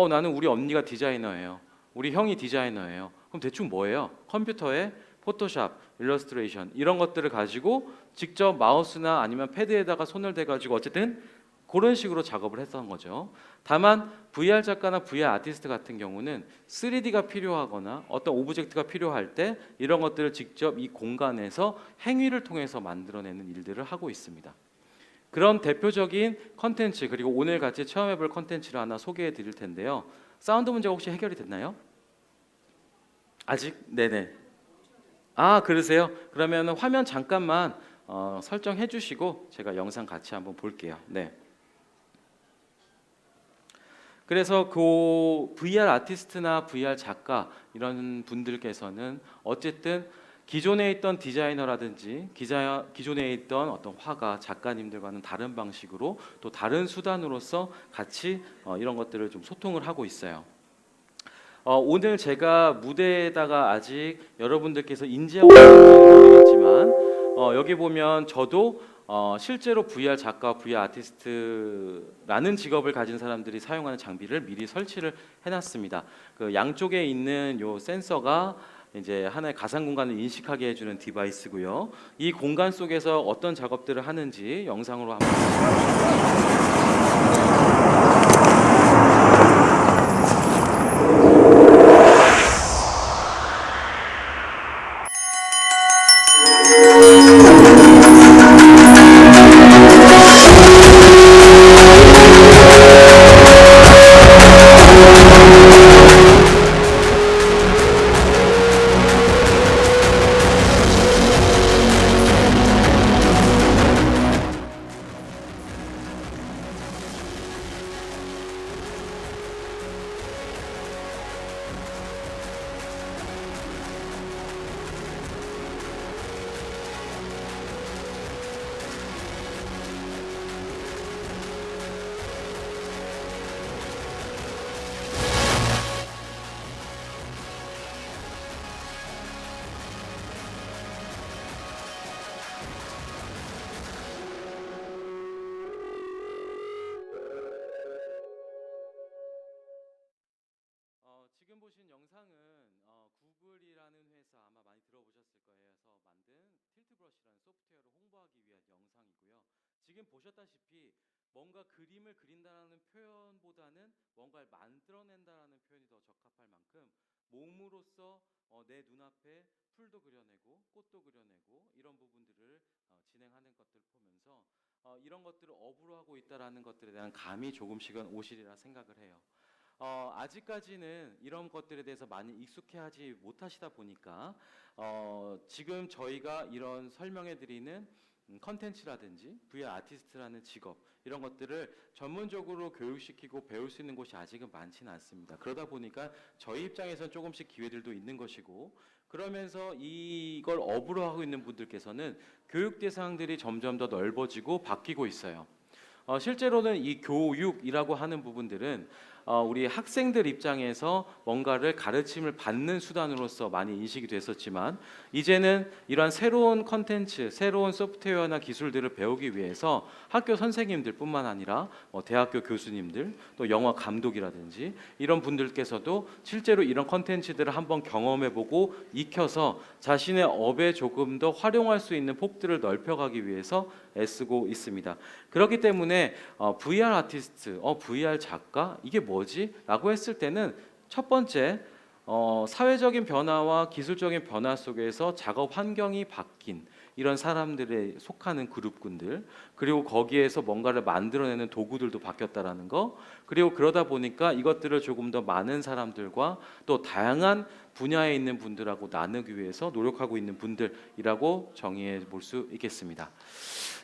나는 우리 언니가 디자이너예요. 우리 형이 디자이너예요. 그럼 대충 뭐예요? 컴퓨터에 포토샵, 일러스트레이션 이런 것들을 가지고 직접 마우스나 아니면 패드에다가 손을 대가지고 어쨌든 그런 식으로 작업을 했던 거죠. 다만 VR 작가나 VR 아티스트 같은 경우는 3D가 필요하거나 어떤 오브젝트가 필요할 때 이런 것들을 직접 이 공간에서 행위를 통해서 만들어내는 일들을 하고 있습니다. 그런 대표적인 컨텐츠 그리고 오늘 같이 체험해볼 컨텐츠를 하나 소개해 드릴 텐데요. 사운드 문제가 혹시 해결이 됐나요? 아직? 네네. 그러세요? 그러면 화면 잠깐만 설정해 주시고 제가 영상 같이 한번 볼게요. 네. 그래서 그 VR 아티스트나 VR 작가 이런 분들께서는 어쨌든 기존에 있던 디자이너라든지 기존에 있던 어떤 화가 작가님들과는 다른 방식으로 또 다른 수단으로서 같이 이런 것들을 좀 소통을 하고 있어요. 오늘 제가 무대에다가 아직 여러분들께서 인지하고 계신지는 모르겠지만 여기 보면 저도 실제로 VR 작가, VR 아티스트라는 직업을 가진 사람들이 사용하는 장비를 미리 설치를 해놨습니다. 그 양쪽에 있는 요 센서가 이제 하나의 가상 공간을 인식하게 해주는 디바이스고요. 이 공간 속에서 어떤 작업들을 하는지 영상으로 한번. 지금 보신 영상은 구글이라는 회사 아마 많이 들어보셨을 거예요. 해서 만든 틸트브러시라는 소프트웨어를 홍보하기 위한 영상이고요. 지금 보셨다시피 뭔가 그림을 그린다라는 표현보다는 뭔가를 만들어낸다라는 표현이 더 적합할 만큼 몸으로써 내 눈앞에 풀도 그려내고 꽃도 그려내고 이런 부분들을 진행하는 것들을 보면서 이런 것들을 업으로 하고 있다라는 것들에 대한 감이 조금씩은 오시리라 생각을 해요. 아직까지는 이런 것들에 대해서 많이 익숙해하지 못하시다 보니까 지금 저희가 이런 설명해드리는 컨텐츠라든지 VR 아티스트라는 직업 이런 것들을 전문적으로 교육시키고 배울 수 있는 곳이 아직은 많지는 않습니다. 그러다 보니까 저희 입장에서는 조금씩 기회들도 있는 것이고 그러면서 이걸 업으로 하고 있는 분들께서는 교육 대상들이 점점 더 넓어지고 바뀌고 있어요. 실제로는 이 교육이라고 하는 부분들은 우리 학생들 입장에서 뭔가를 가르침을 받는 수단으로서 많이 인식이 됐었지만 이제는 이러한 새로운 컨텐츠, 새로운 소프트웨어나 기술들을 배우기 위해서 학교 선생님들뿐만 아니라 대학교 교수님들 또 영화 감독이라든지 이런 분들께서도 실제로 이런 컨텐츠들을 한번 경험해보고 익혀서 자신의 업에 조금 더 활용할 수 있는 폭들을 넓혀가기 위해서 애쓰고 있습니다. 그렇기 때문에 VR 아티스트, VR 작가 이게 뭐지? 라고 했을 때는 첫 번째 사회적인 변화와 기술적인 변화 속에서 작업 환경이 바뀐 이런 사람들에 속하는 그룹군들 그리고 거기에서 뭔가를 만들어내는 도구들도 바뀌었다라는 거 그리고 그러다 보니까 이것들을 조금 더 많은 사람들과 또 다양한 분야에 있는 분들하고 나누기 위해서 노력하고 있는 분들이라고 정의해 볼 수 있겠습니다.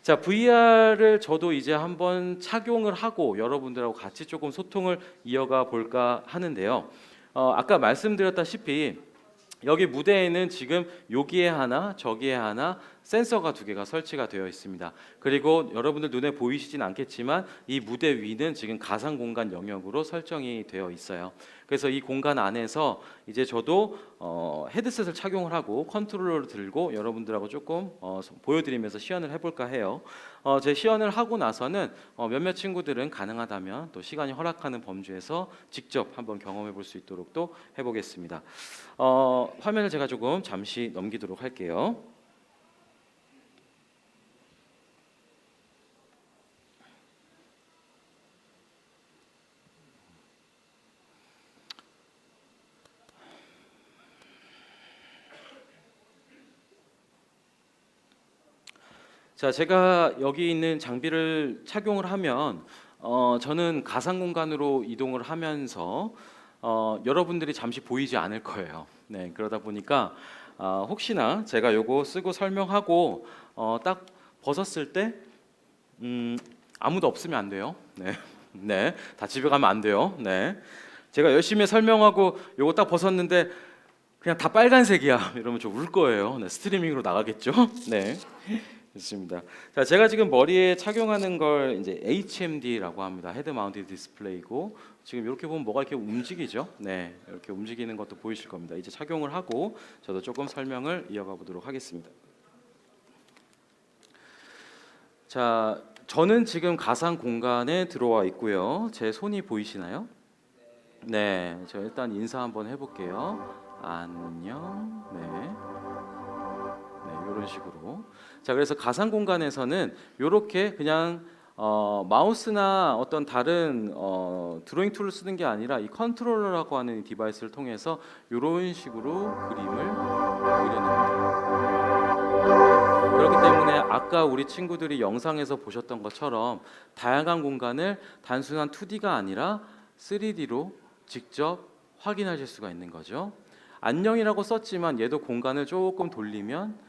자, VR을 저도 이제 한번 착용을 하고 여러분들하고 같이 조금 소통을 이어가 볼까 하는데요. 아까 말씀드렸다시피 여기 무대에는 지금 여기에 하나 저기에 하나 센서가 2개가 설치가 되어 있습니다. 그리고 여러분들 눈에 보이시진 않겠지만 이 무대 위는 지금 가상 공간 영역으로 설정이 되어 있어요. 그래서 이 공간 안에서 이제 저도 헤드셋을 착용을 하고 컨트롤러를 들고 여러분들하고 조금 보여드리면서 시연을 해볼까 해요. 제 시연을 하고 나서는 몇몇 친구들은 가능하다면 또 시간이 허락하는 범주에서 직접 한번 경험해 볼 수 있도록 또 해보겠습니다. 화면을 제가 조금 잠시 넘기도록 할게요. 자, 제가 여기 있는 장비를 착용을 하면 저는 가상 공간으로 이동을 하면서 여러분들이 잠시 보이지 않을 거예요. 네, 그러다 보니까 혹시나 제가 요거 쓰고 설명하고 딱 벗었을 때 아무도 없으면 안 돼요. 네, 네, 다 집에 가면 안 돼요. 네, 제가 열심히 설명하고 요거 딱 벗었는데 그냥 다 빨간색이야. 이러면 좀 울 거예요. 네, 스트리밍으로 나가겠죠. 네. 좋습니다. 자, 제가 지금 머리에 착용하는 걸 이제 HMD라고 합니다. 헤드 마운티드 디스플레이고 지금 이렇게 보면 뭐가 이렇게 움직이죠? 네, 이렇게 움직이는 것도 보이실 겁니다. 이제 착용을 하고 저도 조금 설명을 이어가 보도록 하겠습니다. 자, 저는 지금 가상 공간에 들어와 있고요. 제 손이 보이시나요? 네, 저 일단 인사 한번 해볼게요. 안녕. 네. 네, 이런 식으로. 자, 그래서 가상 공간에서는 이렇게 그냥 마우스나 어떤 다른 드로잉 툴을 쓰는 게 아니라 이 컨트롤러라고 하는 이 디바이스를 통해서 이런 식으로 그림을 그려냅니다. 그렇기 때문에 아까 우리 친구들이 영상에서 보셨던 것처럼 다양한 공간을 단순한 2D가 아니라 3D로 직접 확인하실 수가 있는 거죠. 안녕이라고 썼지만 얘도 공간을 조금 돌리면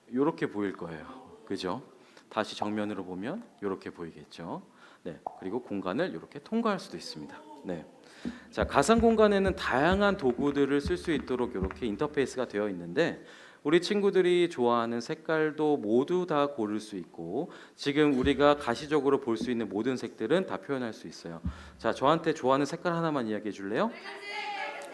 이렇게 보일 거예요. 그죠? 다시 정면으로 보면 이렇게 보이겠죠. 네, 그리고 공간을 이렇게 통과할 수도 있습니다. 네, 자, 가상 공간에는 다양한 도구들을 쓸 수 있도록 이렇게 인터페이스가 되어 있는데 우리 친구들이 좋아하는 색깔도 모두 다 고를 수 있고 지금 우리가 가시적으로 볼 수 있는 모든 색들은 다 표현할 수 있어요. 자, 저한테 좋아하는 색깔 하나만 이야기해 줄래요?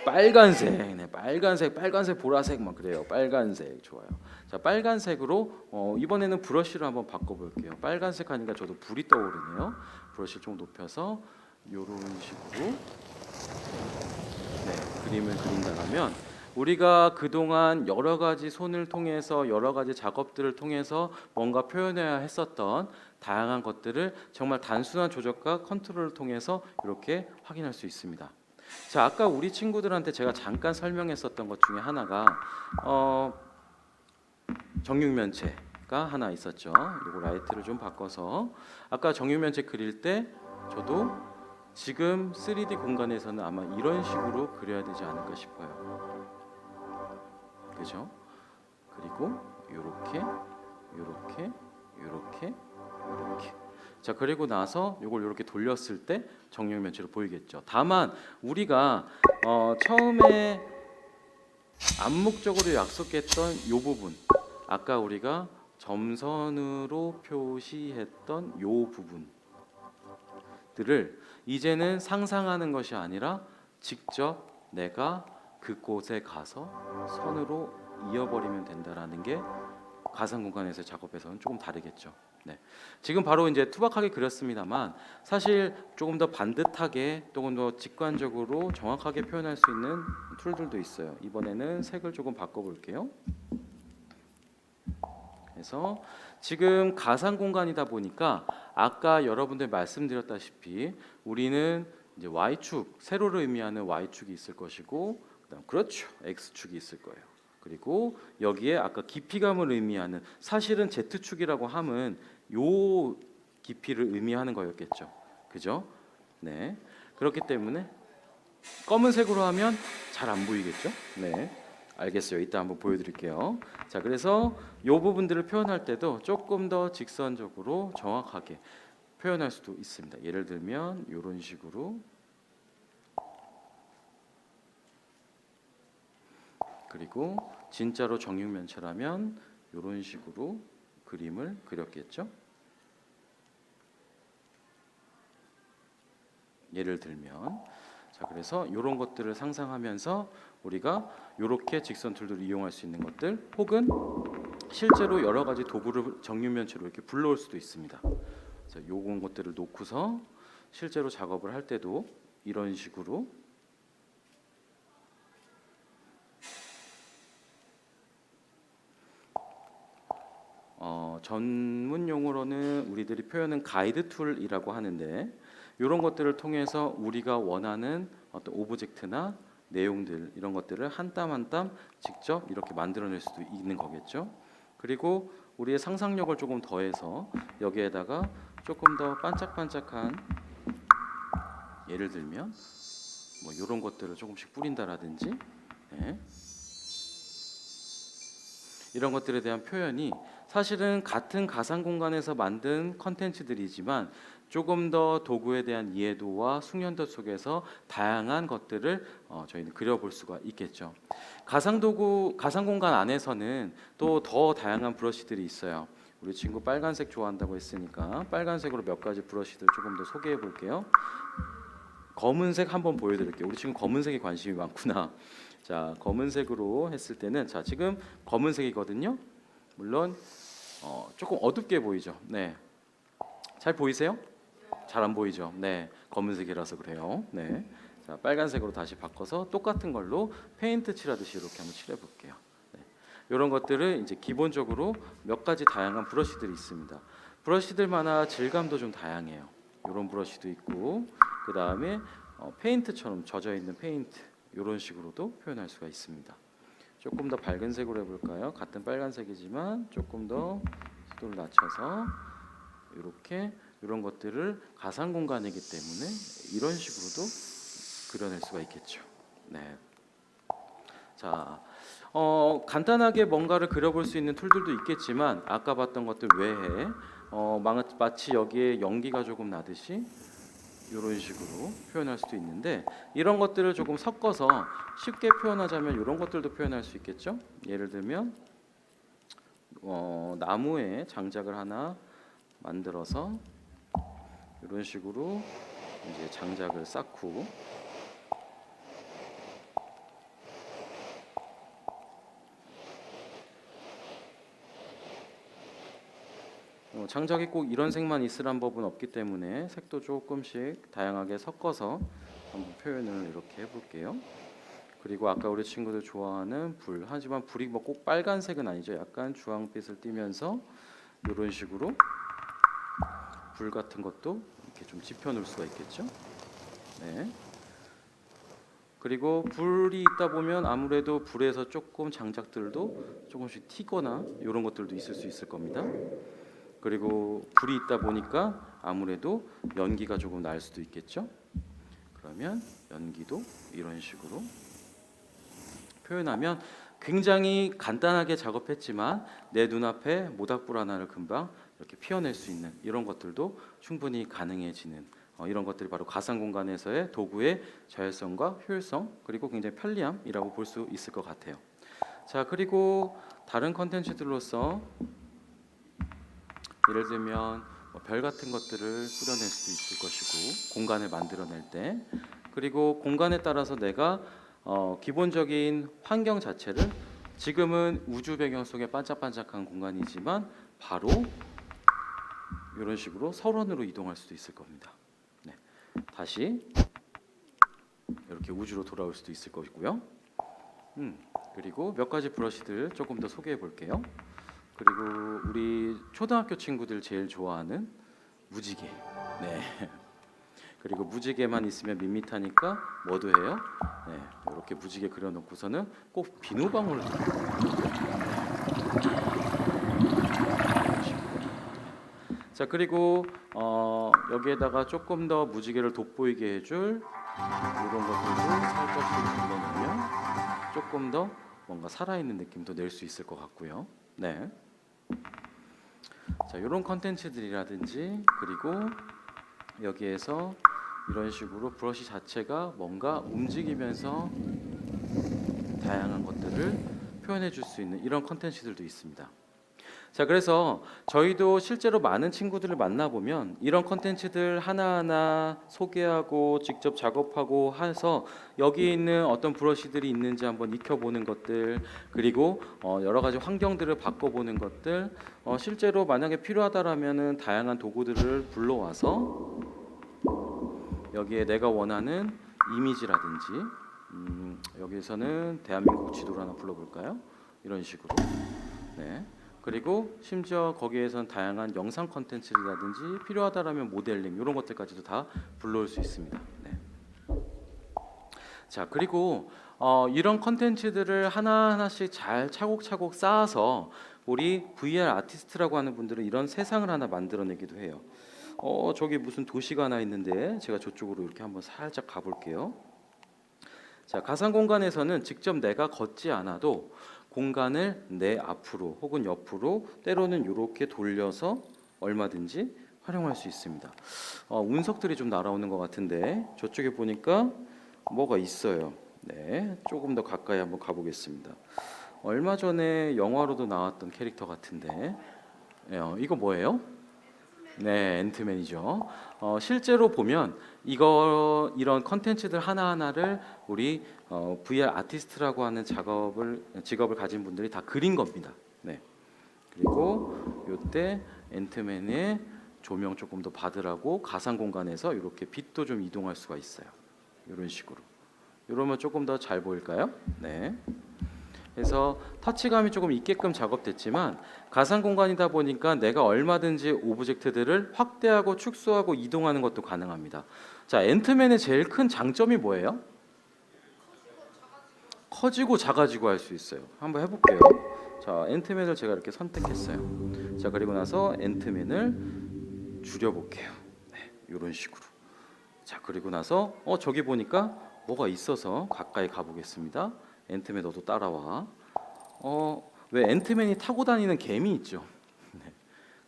빨간색, 네, 빨간색, 보라색 막 그래요. 빨간색 좋아요. 자, 빨간색으로 이번에는 브러쉬를 한번 바꿔볼게요. 빨간색 하니까 저도 불이 떠오르네요. 브러쉬를 좀 높여서 이런 식으로 네, 그림을 그린다면 우리가 그동안 여러 가지 손을 통해서 여러 가지 작업들을 통해서 뭔가 표현해야 했었던 다양한 것들을 정말 단순한 조작과 컨트롤을 통해서 이렇게 확인할 수 있습니다. 자, 아까 우리 친구들한테 제가 잠깐 설명했었던 것 중에 하나가 정육면체가 하나 있었죠. 이거 라이트를 좀 바꿔서 아까 정육면체 그릴 때 저도 지금 3D 공간에서는 아마 이런 식으로 그려야 되지 않을까 싶어요. 그죠? 그리고 요렇게 요렇게 요렇게 요렇게. 자, 그리고 나서 이걸 이렇게 돌렸을 때 정육면체로 보이겠죠. 다만 우리가 처음에 암묵적으로 약속했던 이 부분, 아까 우리가 점선으로 표시했던 이 부분들을 이제는 상상하는 것이 아니라 직접 내가 그곳에 가서 선으로 이어버리면 된다라는 게 가상 공간에서 작업에서는 조금 다르겠죠. 네. 지금 바로 이제 투박하게 그렸습니다만 사실 조금 더 반듯하게 조금 더 직관적으로 정확하게 표현할 수 있는 툴들도 있어요. 이번에는 색을 조금 바꿔볼게요. 그래서 지금 가상 공간이다 보니까 아까 여러분들 말씀드렸다시피 우리는 이제 y축, 세로를 의미하는 y축이 있을 것이고 그다음 그렇죠, x축이 있을 거예요. 그리고 여기에 아까 깊이감을 의미하는 사실은 z축이라고 함은 요 깊이를 의미하는 거였겠죠. 그죠? 네. 그렇기 때문에 검은색으로 하면 잘 안 보이겠죠? 네. 알겠어요. 이따 한번 보여드릴게요. 자, 그래서 요 부분들을 표현할 때도 조금 더 직선적으로 정확하게 표현할 수도 있습니다. 예를 들면 이런 식으로 그리고 진짜로 정육면체라면 이런 식으로 그림을 그렸겠죠. 예를 들면 자, 그래서 이런 것들을 상상하면서 우리가 이렇게 직선 툴들을 이용할 수 있는 것들 혹은 실제로 여러 가지 도구를 정육면체로 이렇게 불러올 수도 있습니다. 자, 요런 것들을 놓고서 실제로 작업을 할 때도 이런 식으로 전문 용어로는 우리들이 표현은 가이드 툴이라고 하는데 이런 것들을 통해서 우리가 원하는 어떤 오브젝트나 내용들 이런 것들을 한 땀 한 땀 직접 이렇게 만들어낼 수도 있는 거겠죠. 그리고 우리의 상상력을 조금 더해서 여기에다가 조금 더 반짝반짝한 예를 들면 뭐 이런 것들을 조금씩 뿌린다라든지 네. 이런 것들에 대한 표현이 사실은 같은 가상 공간에서 만든 컨텐츠들이지만 조금 더 도구에 대한 이해도와 숙련도 속에서 다양한 것들을 저희는 그려볼 수가 있겠죠. 가상 도구, 가상 공간 안에서는 또 더 다양한 브러쉬들이 있어요. 우리 친구 빨간색 좋아한다고 했으니까 빨간색으로 몇 가지 브러쉬들 조금 더 소개해 볼게요. 검은색 한번 보여드릴게요. 우리 친구 검은색에 관심이 많구나. 자, 검은색으로 했을 때는 자, 지금 검은색이거든요. 물론 조금 어둡게 보이죠. 네, 잘 보이세요? 잘 안 보이죠. 네, 검은색이라서 그래요. 네, 자, 빨간색으로 다시 바꿔서 똑같은 걸로 페인트 칠하듯이 이렇게 한번 칠해 볼게요. 네. 이런 것들을 이제 기본적으로 몇 가지 다양한 브러쉬들이 있습니다. 브러쉬들마다 질감도 좀 다양해요. 이런 브러쉬도 있고, 그 다음에 페인트처럼 젖어 있는 페인트 이런 식으로도 표현할 수가 있습니다. 조금 더 밝은 색으로 해볼까요? 같은 빨간색이지만 조금 더 속도를 낮춰서 이렇게 이런 것들을 가상 공간이기 때문에 이런 식으로도 그려낼 수가 있겠죠. 네. 자, 간단하게 뭔가를 그려볼 수 있는 툴들도 있겠지만 아까 봤던 것들 외에 마치 여기에 연기가 조금 나듯이 이런 식으로 표현할 수도 있는데 이런 것들을 조금 섞어서 쉽게 표현하자면 이런 것들도 표현할 수 있겠죠. 예를 들면 나무에 장작을 하나 만들어서 이런 식으로 이제 장작을 쌓고 장작이 꼭 이런 색만 있으란 법은 없기 때문에 색도 조금씩 다양하게 섞어서 한번 표현을 이렇게 해볼게요. 그리고 아까 우리 친구들 좋아하는 불, 하지만 불이 뭐 꼭 빨간색은 아니죠. 약간 주황빛을 띠면서 이런 식으로 불 같은 것도 이렇게 좀 지펴놓을 수가 있겠죠. 네. 그리고 불이 있다 보면 아무래도 불에서 조금 장작들도 조금씩 튀거나 이런 것들도 있을 수 있을 겁니다. 그리고 불이 있다 보니까 아무래도 연기가 조금 날 수도 있겠죠. 그러면 연기도 이런 식으로 표현하면 굉장히 간단하게 작업했지만 내 눈앞에 모닥불 하나를 금방 이렇게 피워낼 수 있는 이런 것들도 충분히 가능해지는 이런 것들이 바로 가상 공간에서의 도구의 자율성과 효율성 그리고 굉장히 편리함이라고 볼 수 있을 것 같아요. 자, 그리고 다른 컨텐츠들로서 예를 들면 별 같은 것들을 꾸려낼 수도 있을 것이고 공간을 만들어낼 때 그리고 공간에 따라서 내가 기본적인 환경 자체를 지금은 우주 배경 속에 반짝반짝한 공간이지만 바로 이런 식으로 설원으로 이동할 수도 있을 겁니다. 네. 다시 이렇게 우주로 돌아올 수도 있을 것이고요. 그리고 몇 가지 브러쉬들 조금 더 소개해 볼게요. 그리고 우리 초등학교 친구들 제일 좋아하는 무지개. 네. 그리고 무지개만 있으면 밋밋하니까 뭐도 해요? 네. 이렇게 무지개 그려놓고서는 꼭 비누방울을 자, 그리고 여기에다가 조금 더 무지개를 돋보이게 해줄 이런 것들도 살짝씩 눌러놓으면 조금 더 뭔가 살아있는 느낌도 낼 수 있을 것 같고요. 네. 자, 이런 컨텐츠들이라든지 그리고 여기에서 이런 식으로 브러쉬 자체가 뭔가 움직이면서 다양한 것들을 표현해 줄 수 있는 이런 컨텐츠들도 있습니다. 자, 그래서 저희도 실제로 많은 친구들을 만나보면 이런 컨텐츠들 하나하나 소개하고 직접 작업하고 해서 여기 있는 어떤 브러쉬들이 있는지 한번 익혀보는 것들 그리고 여러 가지 환경들을 바꿔보는 것들 실제로 만약에 필요하다라면은 다양한 도구들을 불러와서 여기에 내가 원하는 이미지라든지 여기에서는 대한민국 지도를 하나 불러볼까요? 이런 식으로 네. 그리고 심지어 거기에선 다양한 영상 컨텐츠라든지 필요하다라면 모델링 이런 것들까지도 다 불러올 수 있습니다. 네. 자, 그리고 이런 컨텐츠들을 하나하나씩 잘 차곡차곡 쌓아서 우리 VR 아티스트라고 하는 분들은 이런 세상을 하나 만들어내기도 해요. 저기 무슨 도시가 하나 있는데 제가 저쪽으로 이렇게 한번 살짝 가볼게요. 자, 가상 공간에서는 직접 내가 걷지 않아도 공간을 내 앞으로 혹은 옆으로 때로는 이렇게 돌려서 얼마든지 활용할 수 있습니다. 운석들이 좀 날아오는 것 같은데 저쪽에 보니까 뭐가 있어요. 네, 조금 더 가까이 한번 가보겠습니다. 얼마 전에 영화로도 나왔던 캐릭터 같은데 이거 뭐예요? 네, 앤트맨이죠. 실제로 보면 이런 컨텐츠들 하나하나를 우리 VR 아티스트라고 하는 직업을 가진 분들이 다 그린 겁니다. 네. 그리고 이때 앤트맨의 조명 조금 더 받으라고 가상 공간에서 이렇게 빛도 좀 이동할 수가 있어요. 이런 식으로. 이러면 조금 더 잘 보일까요? 네. 그래서 터치감이 조금 있게끔 작업됐지만 가상 공간이다 보니까 내가 얼마든지 오브젝트들을 확대하고 축소하고 이동하는 것도 가능합니다. 자, 앤트맨의 제일 큰 장점이 뭐예요? 커지고 작아지고 할 수 있어요. 한번 해볼게요. 자, 앤트맨을 제가 이렇게 선택했어요. 자, 그리고 나서 앤트맨을 줄여볼게요. 네, 이런 식으로. 자, 그리고 나서 저기 보니까 뭐가 있어서 가까이 가보겠습니다. 앤트맨 너도 따라와. 왜 앤트맨이 타고 다니는 개미 있죠? 네.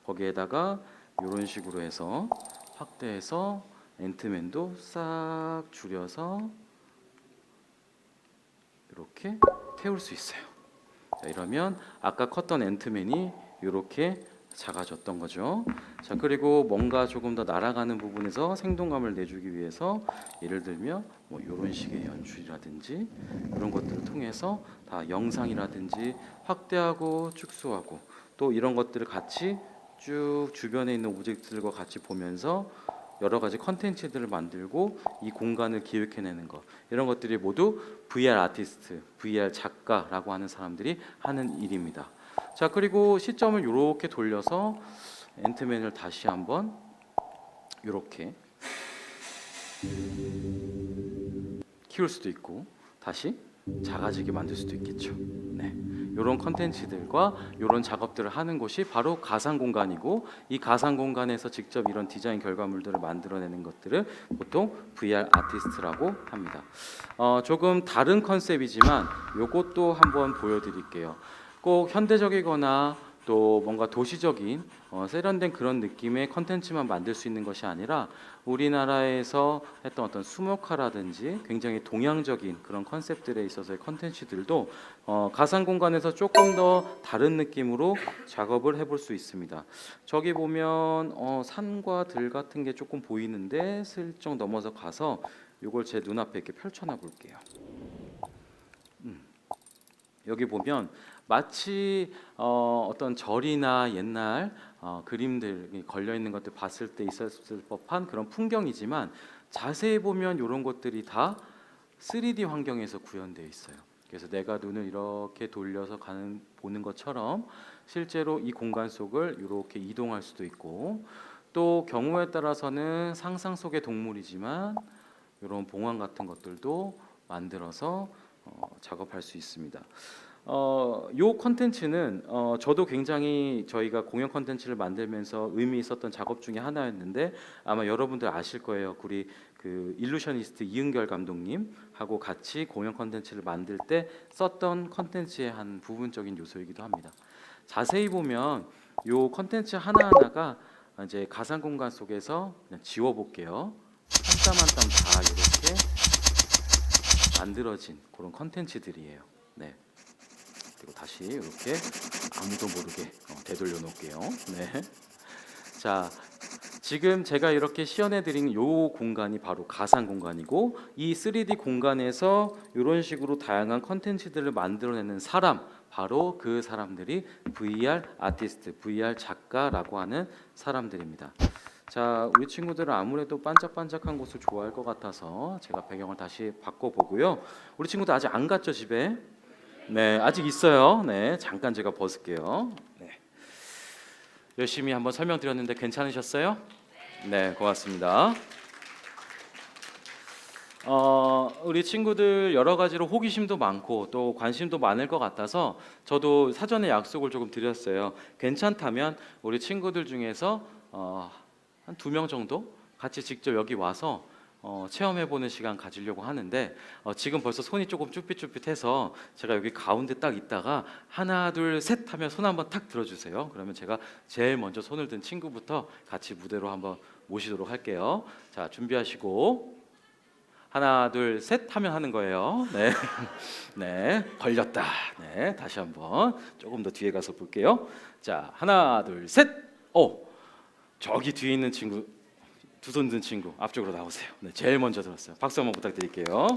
거기에다가 이런 식으로 해서 확대해서 앤트맨도 싹 줄여서 이렇게 태울 수 있어요. 자, 이러면 아까 컸던 앤트맨이 이렇게 작아졌던 거죠. 자, 그리고 뭔가 조금 더 날아가는 부분에서 생동감을 내주기 위해서 예를 들면 뭐 이런 식의 연출이라든지 이런 것들을 통해서 다 영상이라든지 확대하고 축소하고 또 이런 것들을 같이 쭉 주변에 있는 오브젝트들과 같이 보면서 여러 가지 컨텐츠들을 만들고 이 공간을 기획해내는 것, 이런 것들이 모두 VR 아티스트, VR 작가라고 하는 사람들이 하는 일입니다. 자, 그리고 시점을 이렇게 돌려서 앤트맨을 다시 한번 이렇게 키울 수도 있고 다시 작아지게 만들 수도 있겠죠. 네, 이런 컨텐츠들과 이런 작업들을 하는 곳이 바로 가상 공간이고, 이 가상 공간에서 직접 이런 디자인 결과물들을 만들어내는 것들을 보통 VR 아티스트라고 합니다. 조금 다른 컨셉이지만 이것도 한번 보여드릴게요. 꼭 현대적이거나 또 뭔가 도시적인 세련된 그런 느낌의 컨텐츠만 만들 수 있는 것이 아니라 우리나라에서 했던 어떤 수목화라든지 굉장히 동양적인 그런 컨셉들에 있어서의 컨텐츠들도 가상 공간에서 조금 더 다른 느낌으로 작업을 해볼 수 있습니다. 저기 보면 산과 들 같은 게 조금 보이는데 슬쩍 넘어서 가서 이걸 제 눈앞에 이렇게 펼쳐놔 볼게요. 여기 보면 마치 어떤 절이나 옛날 그림들 걸려 있는 것들 봤을 때 있었을 법한 그런 풍경이지만 자세히 보면 이런 것들이 다 3D 환경에서 구현되어 있어요. 그래서 내가 눈을 이렇게 돌려서 보는 것처럼 실제로 이 공간 속을 이렇게 이동할 수도 있고, 또 경우에 따라서는 상상 속의 동물이지만 이런 봉황 같은 것들도 만들어서 작업할 수 있습니다. 요 컨텐츠는 저도 굉장히 저희가 공연 컨텐츠를 만들면서 의미 있었던 작업 중에 하나였는데 아마 여러분들 아실 거예요. 우리 그 일루셔니스트 이은결 감독님하고 같이 공연 컨텐츠를 만들 때 썼던 컨텐츠의 한 부분적인 요소이기도 합니다. 자세히 보면 요 컨텐츠 하나하나가 이제 가상 공간 속에서 그냥 지워볼게요. 한 땀 한 땀 다 이렇게 만들어진 그런 컨텐츠들이에요. 네. 그리고 다시 이렇게 아무도 모르게 되돌려 놓을게요. 네. 자, 지금 제가 이렇게 시연해드린 이 공간이 바로 가상 공간이고, 이 3D 공간에서 이런 식으로 다양한 컨텐츠들을 만들어내는 사람, 바로 그 사람들이 VR 아티스트, VR 작가라고 하는 사람들입니다. 자, 우리 친구들은 아무래도 반짝반짝한 곳을 좋아할 것 같아서 제가 배경을 다시 바꿔보고요. 우리 친구들 아직 안 갔죠, 집에? 네, 아직 있어요. 네, 잠깐 제가 벗을게요. 네. 열심히 한번 설명드렸는데 괜찮으셨어요? 네, 고맙습니다. 우리 친구들 여러 가지로 호기심도 많고 또 관심도 많을 것 같아서 저도 사전에 약속을 조금 드렸어요. 괜찮다면 우리 친구들 중에서 한 2명 정도 같이 직접 여기 와서 체험해보는 시간 가지려고 하는데 지금 벌써 손이 조금 쭈삣쭈삣해서 제가 여기 가운데 딱 있다가 하나 둘 셋 하면 손 한번 탁 들어주세요. 그러면 제가 제일 먼저 손을 든 친구부터 같이 무대로 한번 모시도록 할게요. 자, 준비하시고 하나 둘 셋 하면 하는 거예요. 네, 네, 걸렸다. 네, 다시 한번 조금 더 뒤에 가서 볼게요. 자, 하나 둘 셋. 저기 뒤에 있는 친구, 두 손 든 친구 앞쪽으로 나오세요. 네, 제일 먼저 들었어요. 박수 한번 부탁드릴게요.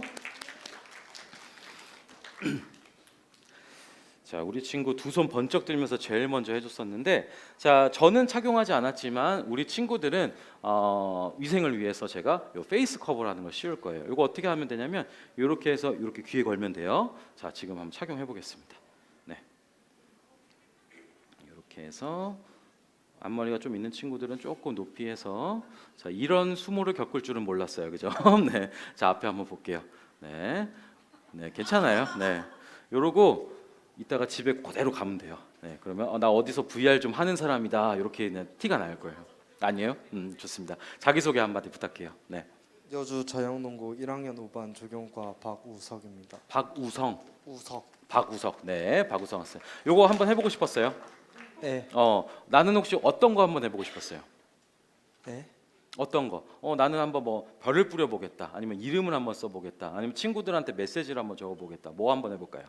자, 우리 친구 두 손 번쩍 들면서 제일 먼저 해줬었는데, 자, 저는 착용하지 않았지만 우리 친구들은 위생을 위해서 제가 요 페이스 커버라는 걸 씌울 거예요. 이거 어떻게 하면 되냐면 이렇게 해서 이렇게 귀에 걸면 돼요. 자, 지금 한번 착용해 보겠습니다. 네, 이렇게 해서 앞머리가 좀 있는 친구들은 조금 높이 해서, 자, 이런 수모를 겪을 줄은 몰랐어요, 그죠? 네, 자, 앞에 한번 볼게요. 네, 네, 괜찮아요. 네, 요러고 이따가 집에 그대로 가면 돼요. 네, 그러면 나 어디서 VR 좀 하는 사람이다 이렇게 그냥 티가 날 거예요. 아니에요? 좋습니다. 자기 소개 한마디 부탁해요. 네, 여주 자영농고 1학년 5반 조경과 박우석입니다. 박우성, 우석. 박우석. 네, 박우성 학생. 요거 한번 해보고 싶었어요. 네. 나는 혹시 어떤 거 한번 해보고 싶었어요? 네. 어떤 거? 나는 한번 뭐 별을 뿌려보겠다. 아니면 이름을 한번 써보겠다. 아니면 친구들한테 메시지를 한번 적어보겠다. 뭐 한번 해볼까요?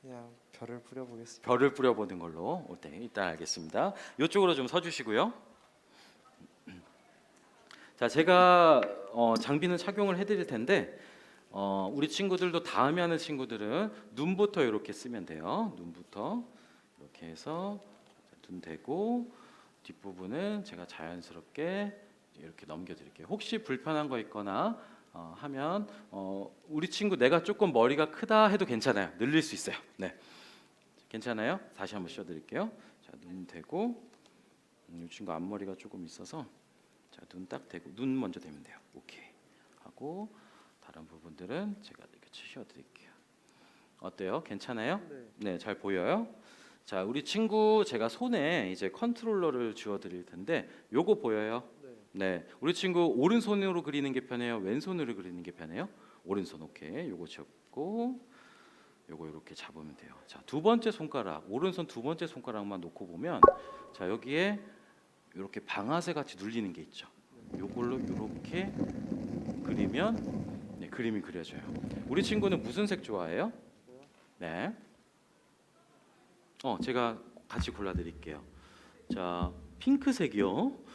그냥 별을 뿌려보겠습니다. 별을 뿌려보는 걸로. 네, 일단 알겠습니다. 이쪽으로 좀 서주시고요. 자, 제가 장비는 착용을 해드릴 텐데 우리 친구들도 다음에 하는 친구들은 눈부터 이렇게 쓰면 돼요. 눈부터 이렇게 해서 눈 대고 뒷부분은 제가 자연스럽게 이렇게 넘겨드릴게요. 혹시 불편한 거 있거나 하면 우리 친구 내가 조금 머리가 크다 해도 괜찮아요. 늘릴 수 있어요. 네, 괜찮아요? 다시 한번 씌워드릴게요. 자, 눈 대고 이 친구 앞머리가 조금 있어서 자, 눈 딱 대고 눈 먼저 대면 돼요. 오케이 하고 다른 부분들은 제가 이렇게 씌워드릴게요. 어때요? 괜찮아요? 네, 잘 보여요? 자, 우리 친구 제가 손에 이제 컨트롤러를 주어드릴 텐데 요거 보여요? 네, 우리 친구 오른손으로 그리는 게 편해요? 왼손으로 그리는 게 편해요? 오른손. 오케이, 요거 잡고 요거 이렇게 잡으면 돼요. 자, 두 번째 손가락, 오른손 두 번째 손가락만 놓고 보면 자, 여기에 이렇게 방아쇠 같이 눌리는 게 있죠. 요걸로 이렇게 그리면 네, 그림이 그려져요. 우리 친구는 무슨 색 좋아해요? 네, 제가 같이 골라드릴게요. 자, 핑크색이요.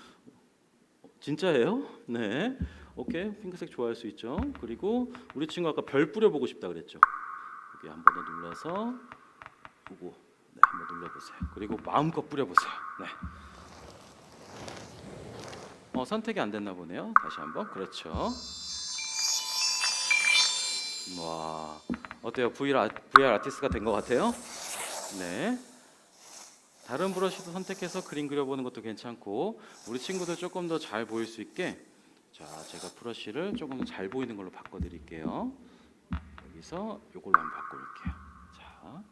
진짜예요? 네, 오케이, 핑크색 좋아할 수 있죠. 그리고 우리 친구 아까 별 뿌려보고 싶다 그랬죠. 여기 한 번 더 눌러서 보고 네, 한번 눌러보세요. 그리고 마음껏 뿌려보세요. 네. 선택이 안 됐나 보네요. 다시 한번. 그렇죠. 와, 어때요? VR 아티스트가 된 것 같아요? 네. 다른 브러쉬도 선택해서 그림 그려보는 것도 괜찮고 우리 친구들 조금 더 잘 보일 수 있게 자, 제가 브러쉬를 조금 더 잘 보이는 걸로 바꿔드릴게요. 여기서 이걸로 한번 바꿔볼게요. 자,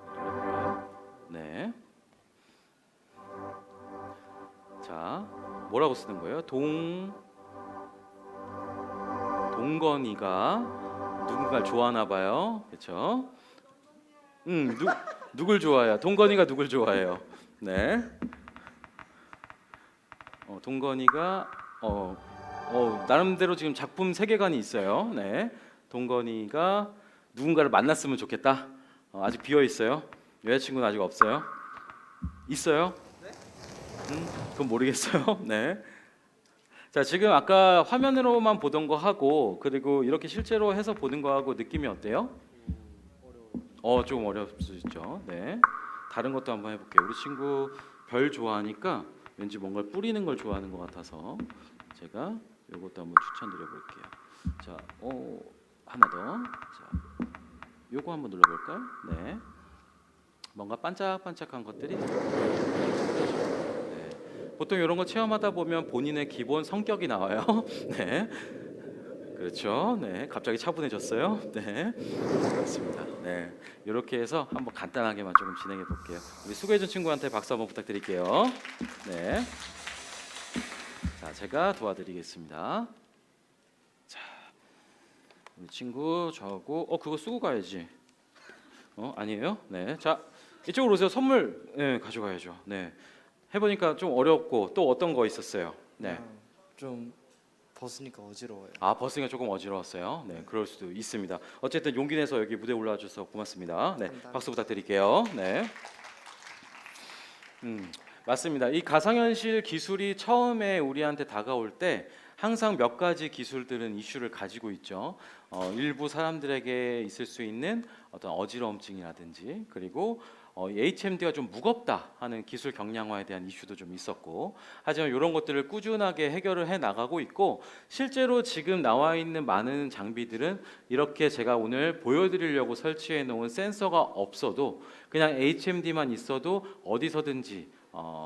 눌러볼까요? 네. 자, 뭐라고 쓰는 거예요? 동건이가 누군가를 좋아하나 봐요. 그렇죠? 누굴 좋아해요? 동건이가 누굴 좋아해요? 네. 동건이가 나름대로 지금 작품 세계관이 있어요. 네. 동건이가 누군가를 만났으면 좋겠다. 아직 비어 있어요. 여자친구는 아직 없어요. 있어요? 그건 모르겠어요. 네. 자, 지금 아까 화면으로만 보던 거 하고 그리고 이렇게 실제로 해서 보는 거 하고 느낌이 어때요? 조금 어려울 수 있죠. 네. 다른 것도 한번 해볼게요. 우리 친구 별 좋아하니까 왠지 뭔가를 뿌리는 걸 좋아하는 것 같아서 제가 이것도 한번 추천드려볼게요. 자, 하나 더. 자, 요거 한번 눌러볼까요? 네. 뭔가 반짝반짝한 것들이. 네. 보통 이런 거 체험하다 보면 본인의 기본 성격이 나와요. 네. 그렇죠. 네, 갑자기 차분해졌어요. 네, 그렇습니다. 네, 이렇게 해서 한번 간단하게만 조금 진행해 볼게요. 우리 수고해준 친구한테 박수 한번 부탁드릴게요. 네, 자, 제가 도와드리겠습니다. 자, 우리 친구 저하고 그거 쓰고 가야지. 아니에요? 네, 자, 이쪽으로 오세요. 선물 네, 가져가야죠. 네, 해보니까 좀 어렵고 또 어떤 거 있었어요? 네. 좀 벗으니까 어지러워요. 벗으니까 조금 어지러웠어요. 네, 그럴 수도 있습니다. 어쨌든 용기 내서 여기 무대 올라와 주셔서 고맙습니다. 네, 박수 부탁드릴게요. 네, 맞습니다. 이 가상현실 기술이 처음에 우리한테 다가올 때 항상 몇 가지 기술들은 이슈를 가지고 있죠. 일부 사람들에게 있을 수 있는 어떤 어지러움증이라든지, 그리고 HMD가 좀 무겁다 하는 기술 경량화에 대한 이슈도 좀 있었고, 하지만 이런 것들을 꾸준하게 해결을 해 나가고 있고, 실제로 지금 나와 있는 많은 장비들은 이렇게 제가 오늘 보여드리려고 설치해 놓은 센서가 없어도 그냥 HMD만 있어도 어디서든지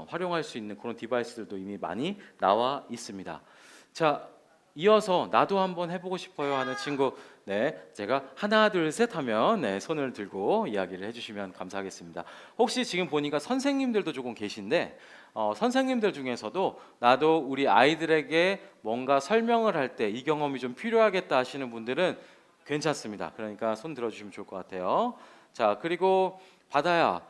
활용할 수 있는 그런 디바이스들도 이미 많이 나와 있습니다. 자, 이어서 나도 한번 해보고 싶어요 하는 친구, 네, 제가 하나 둘 셋 하면 네, 손을 들고 이야기를 해주시면 감사하겠습니다. 혹시 지금 보니까 선생님들도 조금 계신데 선생님들 중에서도 나도 우리 아이들에게 뭔가 설명을 할 때 이 경험이 좀 필요하겠다 하시는 분들은 괜찮습니다. 그러니까 손 들어주시면 좋을 것 같아요. 자, 그리고 바다야,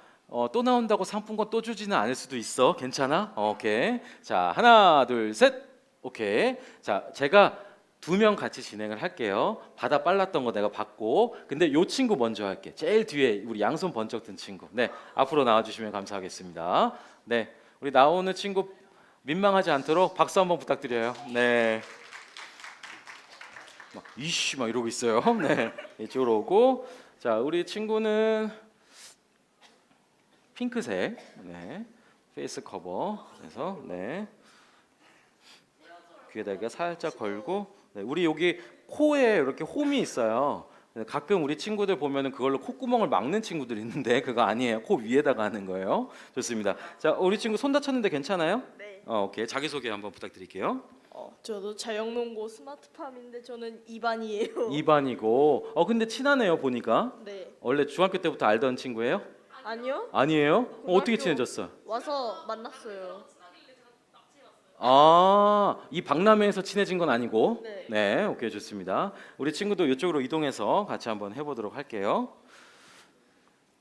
또 나온다고 상품권 또 주지는 않을 수도 있어. 괜찮아? 오케이. 자, 하나 둘 셋. 오케이. 자, 제가 2명 같이 진행을 할게요. 바다 빨랐던 거 내가 받고, 근데 요 친구 먼저 할게. 제일 뒤에 우리 양손 번쩍 든 친구. 네, 앞으로 나와주시면 감사하겠습니다. 네, 우리 나오는 친구 민망하지 않도록 박수 한번 부탁드려요. 네. 막 이씨 막 이러고 있어요. 네, 이쪽으로 오고. 자, 우리 친구는 핑크색. 네, 페이스 커버. 그래서 네. 귀에다가 살짝 걸고, 네, 우리 여기 코에 이렇게 홈이 있어요. 가끔 우리 친구들 보면은 그걸로 콧구멍을 막는 친구들이 있는데 그거 아니에요. 코 위에다가 하는 거예요. 좋습니다. 자, 우리 친구 손 다쳤는데 괜찮아요? 네. 오케이. 자기 소개 한번 부탁드릴게요. 저도 자영농고 스마트팜인데 저는 2반이에요. 2반이고, 근데 친하네요 보니까. 네. 원래 중학교 때부터 알던 친구예요? 아니요? 아니에요? 어떻게 고등학교 친해졌어? 와서 만났어요. 이 박람회에서 친해진 건 아니고. 네. 네, 오케이, 좋습니다. 우리 친구도 이쪽으로 이동해서 같이 한번 해보도록 할게요.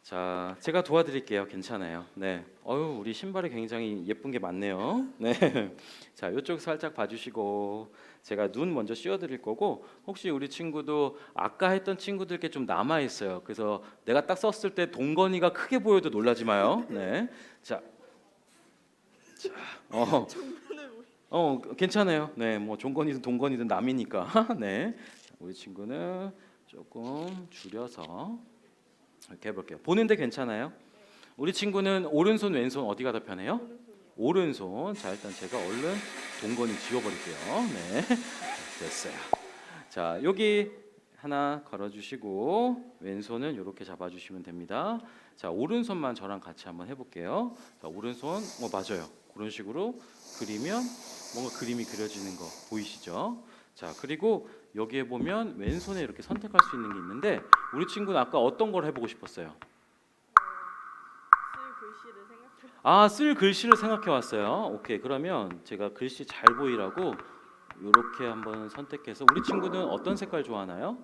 자, 제가 도와드릴게요. 괜찮아요. 네, 우리 신발이 굉장히 예쁜 게 많네요. 네, 자, 이쪽 살짝 봐주시고, 제가 눈 먼저 씌워드릴 거고, 혹시 우리 친구도 아까 했던 친구들께 좀 남아 있어요. 그래서 내가 딱 썼을 때 동건이가 크게 보여도 놀라지 마요. 네, 자, 괜찮아요. 네, 뭐 종건이든 동건이든 남이니까. 네, 자, 우리 친구는 조금 줄여서 이렇게 해볼게요. 보는데 괜찮아요? 우리 친구는 오른손 왼손 어디가 더 편해요? 오른손. 자, 일단 제가 얼른 동건이 지워버릴게요. 네, 됐어요. 자, 여기 하나 걸어주시고 왼손은 이렇게 잡아주시면 됩니다. 자, 오른손만 저랑 같이 한번 해볼게요. 자, 오른손 맞아요. 그런 식으로 그리면 뭔가 그림이 그려지는 거 보이시죠? 자, 그리고 여기에 보면 왼손에 이렇게 선택할 수 있는 게 있는데, 우리 친구는 아까 어떤 걸 해보고 싶었어요? 쓸 글씨를 생각해 왔어요. 오케이, 그러면 제가 글씨 잘 보이라고 이렇게 한번 선택해서, 우리 친구는 어떤 색깔 좋아하나요?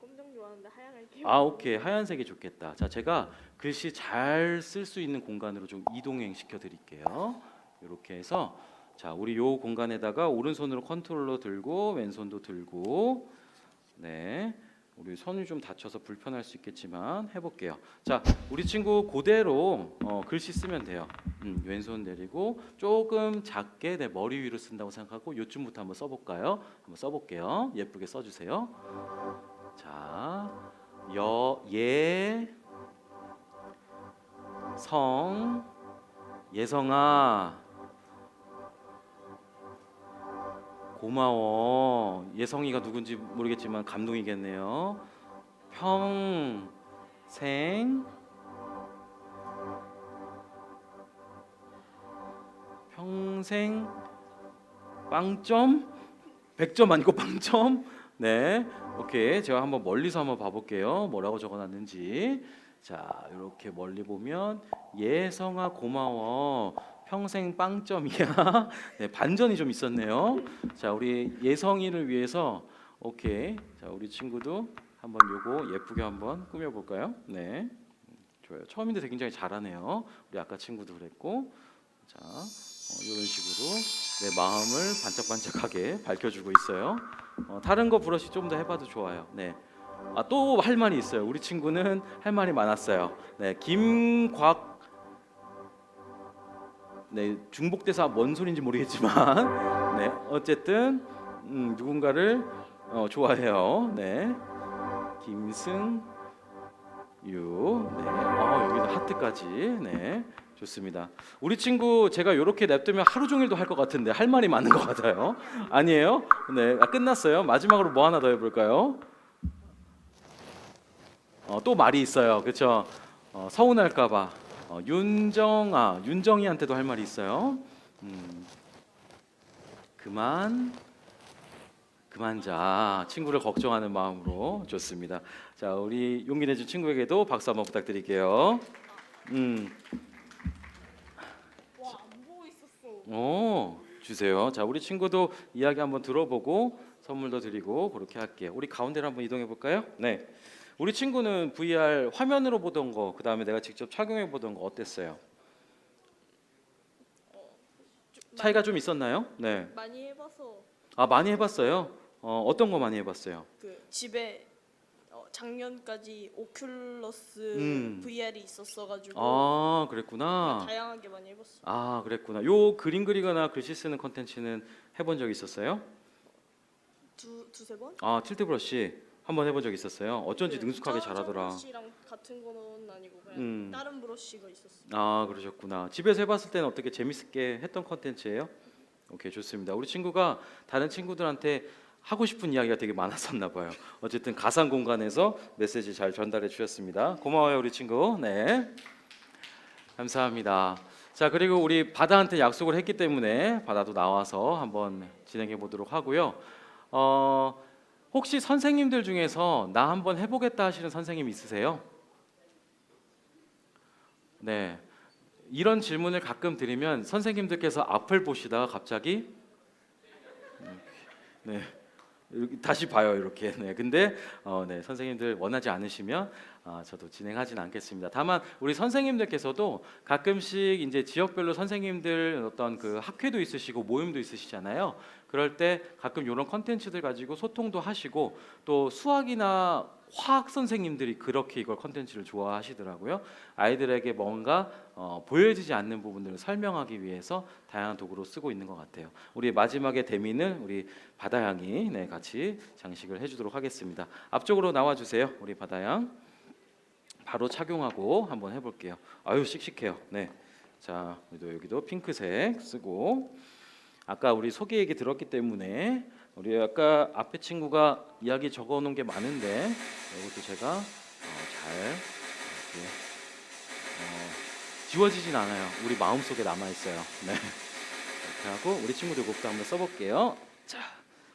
검정 좋아하는데 하얀 할게요. 오케이, 하얀색이 좋겠다. 자, 제가 글씨 잘 쓸 수 있는 공간으로 좀 이동행 시켜 드릴게요. 이렇게 해서, 자, 우리 요 공간에다가 오른손으로 컨트롤러 들고 왼손도 들고, 네, 우리 손이 좀 다쳐서 불편할 수 있겠지만 해볼게요. 자, 우리 친구 그대로 글씨 쓰면 돼요. 왼손 내리고 조금 작게 내 머리 위로 쓴다고 생각하고 요쯤부터 한번 써볼까요? 한번 써볼게요. 예쁘게 써주세요. 자, 예성아 고마워. 예성이가 누군지 모르겠지만 감동이겠네요. 평생 빵점? 100점 아니고 빵점? 네, 오케이. 제가 한번 멀리서 한번 봐볼게요. 뭐라고 적어놨는지. 자, 이렇게 멀리 보면 예성아 고마워. 평생 빵점이야. 네, 반전이 좀 있었네요. 자, 우리 예성이를 위해서 오케이. 자, 우리 친구도 한번 요거 예쁘게 한번 꾸며볼까요? 네, 좋아요. 처음인데 굉장히 잘하네요. 우리 아까 친구도 그랬고. 자, 이런 식으로 내 마음을 반짝반짝하게 밝혀주고 있어요. 다른 거 브러쉬 좀 더 해봐도 좋아요. 네. 또 할 말이 있어요. 우리 친구는 할 말이 많았어요. 네, 네, 중복돼서 뭔 소리인지 모르겠지만 네, 어쨌든 누군가를 좋아해요. 네, 김승유. 네, 여기도 하트까지. 네, 좋습니다. 우리 친구 제가 이렇게 냅두면 하루 종일도 할 것 같은데 할 말이 많은 것 같아요. 아니에요? 네, 끝났어요. 마지막으로 뭐 하나 더 해볼까요? 또 말이 있어요. 그렇죠? 서운할까봐. 윤정이한테도 할 말이 있어요. 그만 자. 친구를 걱정하는 마음으로. 좋습니다. 자, 우리 용기 내준 친구에게도 박수 한번 부탁드릴게요. 와, 안 보고 있었어. 주세요. 자, 우리 친구도 이야기 한번 들어보고 선물도 드리고 그렇게 할게요. 우리 가운데로 한번 이동해 볼까요? 네. 우리 친구는 VR 화면으로 보던 거, 그다음에 내가 직접 착용해 보던 거 어땠어요? 차이가 좀 있었나요? 네. 많이 해봐서 많이 해봤어요. 어떤 거 많이 해봤어요? 그 집에 작년까지 오큘러스 VR이 있었어가지고 그랬구나. 다양하게 많이 해봤어요. 그랬구나. 요 그림 그리거나 글씨 쓰는 컨텐츠는 해본 적 있었어요? 두세 번? 틸트 브러쉬 한번 해본 적 있었어요. 어쩐지 그 능숙하게 저 잘하더라. 브러쉬랑 같은 거는 아니고 그냥 다른 브러쉬가 있었어요. 그러셨구나. 집에서 해봤을 때는 어떻게 재밌게 했던 컨텐츠예요? 오케이, 좋습니다. 우리 친구가 다른 친구들한테 하고 싶은 이야기가 되게 많았었나 봐요. 어쨌든 가상 공간에서 메시지 잘 전달해 주셨습니다. 고마워요, 우리 친구. 네, 감사합니다. 자, 그리고 우리 바다한테 약속을 했기 때문에 바다도 나와서 한번 진행해 보도록 하고요. 혹시 선생님들 중에서 나 한번 해보겠다 하시는 선생님 있으세요? 네, 이런 질문을 가끔 드리면 선생님들께서 앞을 보시다가 갑자기 네, 다시 봐요 이렇게. 네, 근데 네, 선생님들 원하지 않으시면 저도 진행하진 않겠습니다. 다만 우리 선생님들께서도 가끔씩 이제 지역별로 선생님들 어떤 그 학회도 있으시고 모임도 있으시잖아요. 그럴 때 가끔 이런 컨텐츠들 가지고 소통도 하시고, 또 수학이나 화학 선생님들이 그렇게 이걸 컨텐츠를 좋아하시더라고요. 아이들에게 뭔가 보여지지 않는 부분들을 설명하기 위해서 다양한 도구로 쓰고 있는 것 같아요. 우리 마지막에 데미는 우리 바다양이 네, 같이 장식을 해주도록 하겠습니다. 앞쪽으로 나와주세요. 우리 바다양 바로 착용하고 한번 해볼게요. 아유, 씩씩해요. 네, 자, 여기도 핑크색 쓰고, 아까 우리 소개 얘기 들었기 때문에 우리 아까 앞에 친구가 이야기 적어놓은 게 많은데 이것도 제가 잘 이렇게 지워지진 않아요. 우리 마음속에 남아있어요. 네, 이렇게 하고 우리 친구들 곡도 한번 써볼게요. 자,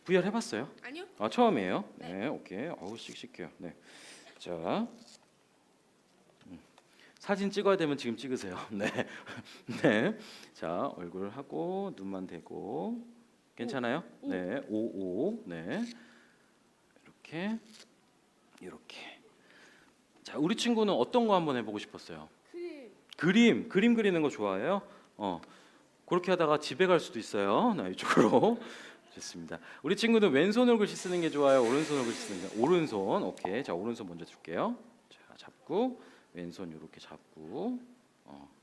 VR 해봤어요? 아니요. 처음이에요? 네, 오케이. 어우, 씩씩해요. 네, 자, 사진 찍어야 되면 지금 찍으세요. 네, 네. 자, 얼굴 하고 눈만 대고 괜찮아요? 네, 오오. 네, 이렇게. 자, 우리 친구는 어떤 거 한번 해보고 싶었어요? 그림 그리는 거 좋아해요? 그렇게 하다가 집에 갈 수도 있어요. 나 이쪽으로. 좋습니다. 우리 친구는 왼손으로 글씨 쓰는 게 좋아요? 오른손으로 글씨 쓰는 게? 오른손. 오케이. 자, 오른손 먼저 줄게요. 자, 잡고 왼손 이렇게 잡고.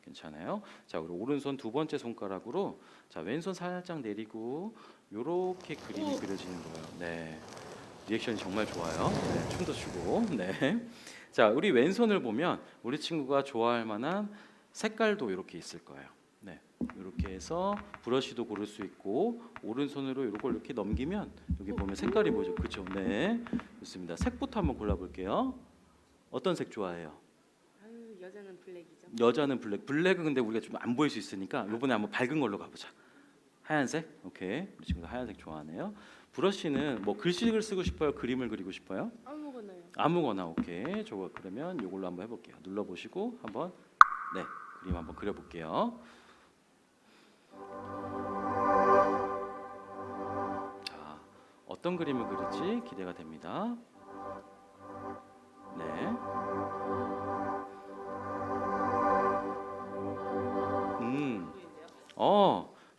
괜찮아요. 자, 그리고 오른손 두 번째 손가락으로 자, 왼손 살짝 내리고 요렇게 그림이 그려지는 거예요. 네, 리액션이 정말 좋아요. 네, 춤도 추고. 네, 자, 우리 왼손을 보면 우리 친구가 좋아할 만한 색깔도 이렇게 있을 거예요. 네, 이렇게 해서 브러쉬도 고를 수 있고, 오른손으로 이걸 이렇게 넘기면 여기 보면 색깔이 보이죠. 그렇죠? 네, 좋습니다. 색부터 한번 골라볼게요. 어떤 색 좋아해요? 여자는 블랙이죠. 여자는 블랙. 블랙은 근데 우리가 좀 안 보일 수 있으니까 이번에 한번 밝은 걸로 가보자. 하얀색. 오케이. 우리 친구도 하얀색 좋아하네요. 브러쉬는 뭐 글씨를 쓰고 싶어요? 그림을 그리고 싶어요? 아무거나요. 아무거나. 오케이. 저거 그러면 이걸로 한번 해볼게요. 눌러보시고 한번 네, 그림 한번 그려볼게요. 자, 어떤 그림을 그릴지 기대가 됩니다. 네.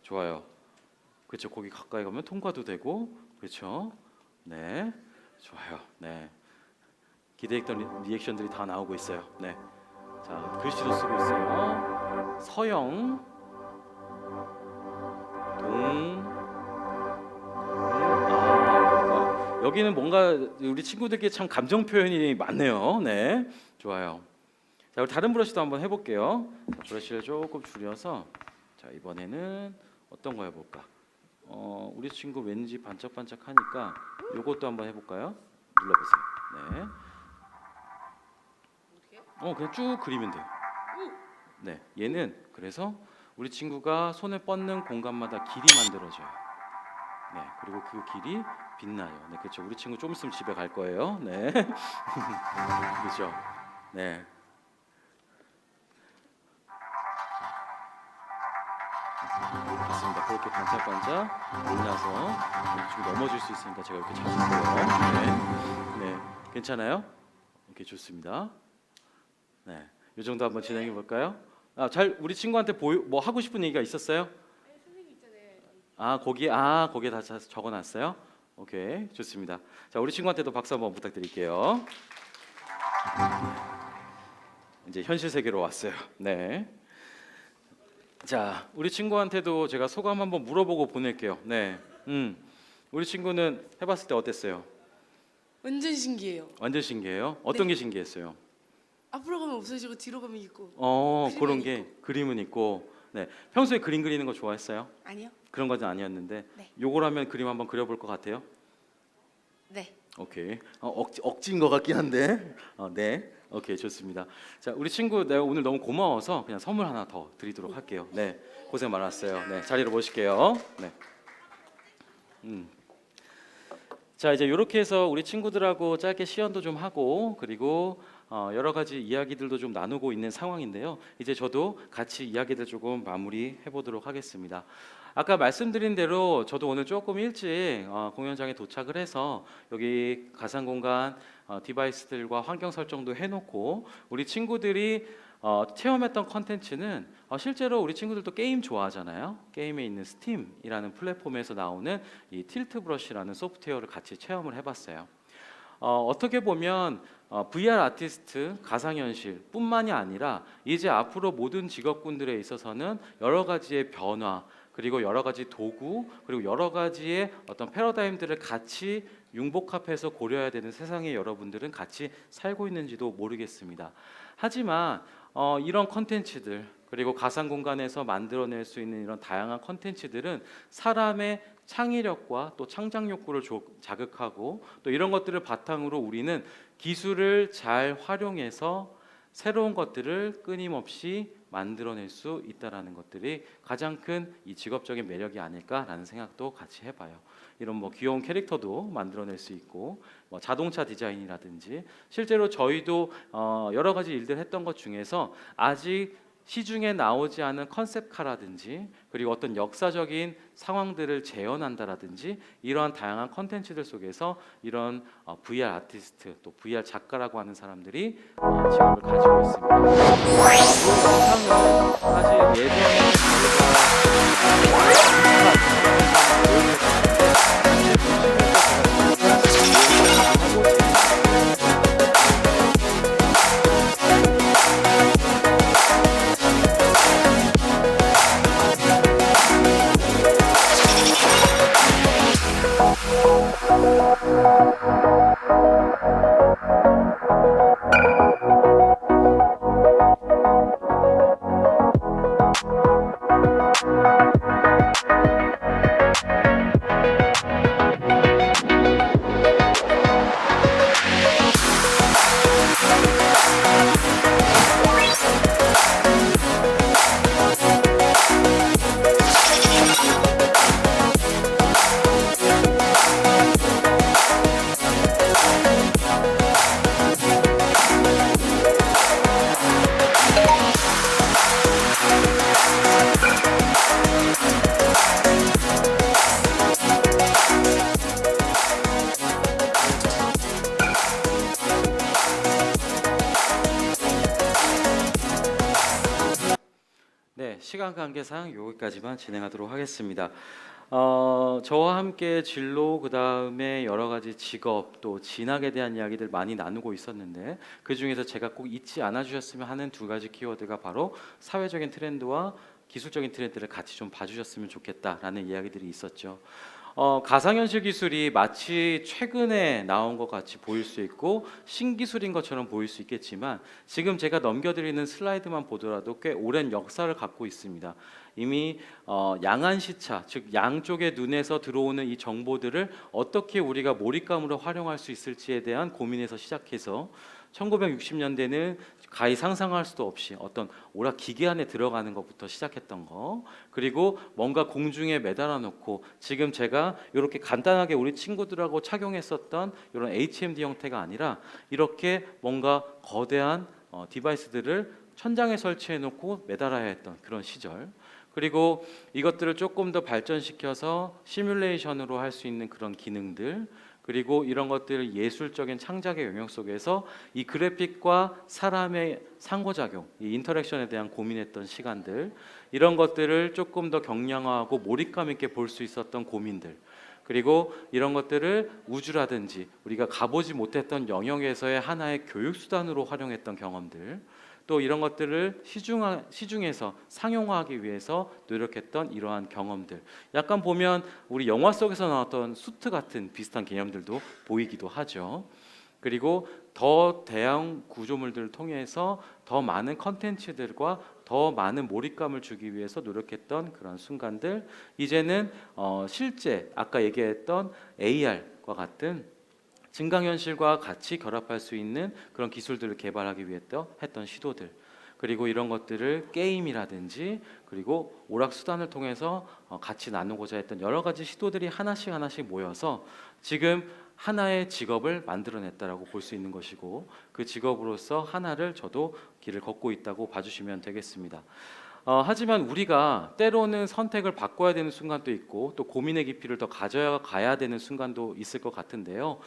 좋아요. 그렇죠. 거기 가까이 가면 통과도 되고, 그렇죠. 네, 좋아요. 네, 기대했던 리액션들이 다 나오고 있어요. 네, 자, 글씨도 쓰고 있어요. 서영, 동, 여기는 뭔가 우리 친구들끼리 참 감정 표현이 많네요. 네, 좋아요. 자, 우리 다른 브러쉬도 한번 해볼게요. 브러쉬를 조금 줄여서 자 이번에는 어떤 거 해볼까? 우리 친구 왠지 반짝반짝하니까 요것도 한번 해볼까요? 눌러보세요. 네. 그냥 쭉 그리면 돼요. 네, 얘는 그래서 우리 친구가 손을 뻗는 공간마다 길이 만들어져요. 네, 그리고 그 길이 빛나요. 네, 그렇죠. 우리 친구 좀 있으면 집에 갈 거예요. 네, 그렇죠. 네. 맞습니다. 그렇게 반짝반짝 빛나서 우리 친구 넘어질 수 있으니까 제가 이렇게 잡을게요. 네, 네, 괜찮아요? 오케이, 좋습니다. 네, 이 정도 한번 진행해 볼까요? 잘 우리 친구한테 뭐 하고 싶은 얘기가 있었어요? 거기에 다 적어놨어요? 오케이, 좋습니다. 자, 우리 친구한테도 박수 한번 부탁드릴게요. 이제 현실 세계로 왔어요. 네. 자, 우리 친구한테도 제가 소감 한번 물어보고 보낼게요. 네. 우리 친구는 해봤을 때 어땠어요? 완전 신기해요. 완전 신기해요? 어떤 게 신기했어요? 앞으로 가면 없어지고 뒤로 가면 있고. 그런 그림은 게 그림은 있고. 네. 평소에 그림 그리는 거 좋아했어요? 아니요? 그런 건 아니었는데. 네. 요걸 하면 그림 한번 그려볼 것 같아요? 네. 오케이. 억지인 것 같긴 한데. 네. 오케이, 좋습니다. 자, 우리 친구 내가 오늘 너무 고마워서 그냥 선물 하나 더 드리도록 할게요. 네. 고생 많았어요. 네. 자리로 모실게요. 네. 자, 이제 이렇게 해서 우리 친구들하고 짧게 시연도 좀 하고 그리고 여러 가지 이야기들도 좀 나누고 있는 상황인데요. 이제 저도 같이 이야기들 조금 마무리해 보도록 하겠습니다. 아까 말씀드린 대로 저도 오늘 조금 일찍 공연장에 도착을 해서 여기 가상 공간 디바이스들과 환경 설정도 해놓고 우리 친구들이 체험했던 컨텐츠는 실제로 우리 친구들도 게임 좋아하잖아요. 게임에 있는 스팀이라는 플랫폼에서 나오는 이 틸트 브러쉬라는 소프트웨어를 같이 체험을 해봤어요. 어떻게 보면 VR 아티스트, 가상현실뿐만이 아니라 이제 앞으로 모든 직업군들에 있어서는 여러 가지의 변화 그리고 여러 가지 도구 그리고 여러 가지의 어떤 패러다임들을 같이 융복합해서 고려해야 되는 세상에 여러분들은 같이 살고 있는지도 모르겠습니다. 하지만 이런 컨텐츠들 그리고 가상 공간에서 만들어낼 수 있는 이런 다양한 컨텐츠들은 사람의 창의력과 또 창작 욕구를 자극하고 또 이런 것들을 바탕으로 우리는 기술을 잘 활용해서 새로운 것들을 끊임없이 만들어낼 수 있다라는 것들이 가장 큰 이 직업적인 매력이 아닐까라는 생각도 같이 해봐요. 이런 뭐 귀여운 캐릭터도 만들어낼 수 있고 뭐 자동차 디자인이라든지 실제로 저희도 여러 가지 일들 했던 것 중에서 아직 시중에 나오지 않은 컨셉카라든지 그리고 어떤 역사적인 상황들을 재현한다라든지 이러한 다양한 컨텐츠들 속에서 이런 VR 아티스트 또 VR 작가라고 하는 사람들이 직업을 가지고 있습니다. 이 영상은 사실 예전에 시간 관계상 여기까지만 진행하도록 하겠습니다. 저와 함께 진로 그다음에 여러 가지 직업 또 진학에 대한 이야기들 많이 나누고 있었는데 그 중에서 제가 꼭 잊지 않아 주셨으면 하는 두 가지 키워드가 바로 사회적인 트렌드와 기술적인 트렌드를 같이 좀 봐주셨으면 좋겠다라는 이야기들이 있었죠. 가상현실 기술이 마치 최근에 나온 것 같이 보일 수 있고 신기술인 것처럼 보일 수 있겠지만 지금 제가 넘겨드리는 슬라이드만 보더라도 꽤 오랜 역사를 갖고 있습니다. 이미 양안 시차, 즉 양쪽의 눈에서 들어오는 이 정보들을 어떻게 우리가 몰입감으로 활용할 수 있을지에 대한 고민에서 시작해서 1960년대는 가히 상상할 수도 없이 어떤 오락 기계 안에 들어가는 것부터 시작했던 거, 그리고 뭔가 공중에 매달아 놓고 지금 제가 이렇게 간단하게 우리 친구들하고 착용했었던 이런 HMD 형태가 아니라 이렇게 뭔가 거대한 디바이스들을 천장에 설치해 놓고 매달아야 했던 그런 시절, 그리고 이것들을 조금 더 발전시켜서 시뮬레이션으로 할 수 있는 그런 기능들, 그리고 이런 것들을 예술적인 창작의 영역 속에서 이 그래픽과 사람의 상호작용, 이 인터랙션에 대한 고민했던 시간들, 이런 것들을 조금 더 경량화하고 몰입감 있게 볼 수 있었던 고민들, 그리고 이런 것들을 우주라든지 우리가 가보지 못했던 영역에서의 하나의 교육 수단으로 활용했던 경험들, 또 이런 것들을 시중에서 상용화하기 위해서 노력했던 이러한 경험들, 약간 보면 우리 영화 속에서 나왔던 수트 같은 비슷한 개념들도 보이기도 하죠. 그리고 더 대형 구조물들을 통해서 더 많은 컨텐츠들과 더 많은 몰입감을 주기 위해서 노력했던 그런 순간들, 이제는 실제 아까 얘기했던 AR과 같은 증강현실과 같이 결합할 수 있는 그런 기술들을 개발하기 위해 했던 시도들, 그리고 이런 것들을 게임이라든지 그리고 오락 수단을 통해서 같이 나누고자 했던 여러 가지 시도들이 하나씩 모여서 지금 하나의 직업을 만들어냈다라고 볼 수 있는 것이고, 그 직업으로서 하나를 저도 길을 걷고 있다고 봐주시면 되겠습니다. 하지만 우리가 때로는 선택을 바꿔야 되는 순간도 있고 또 고민의 깊이를 더 가져가야 되는 순간도 있을 것 같은데요.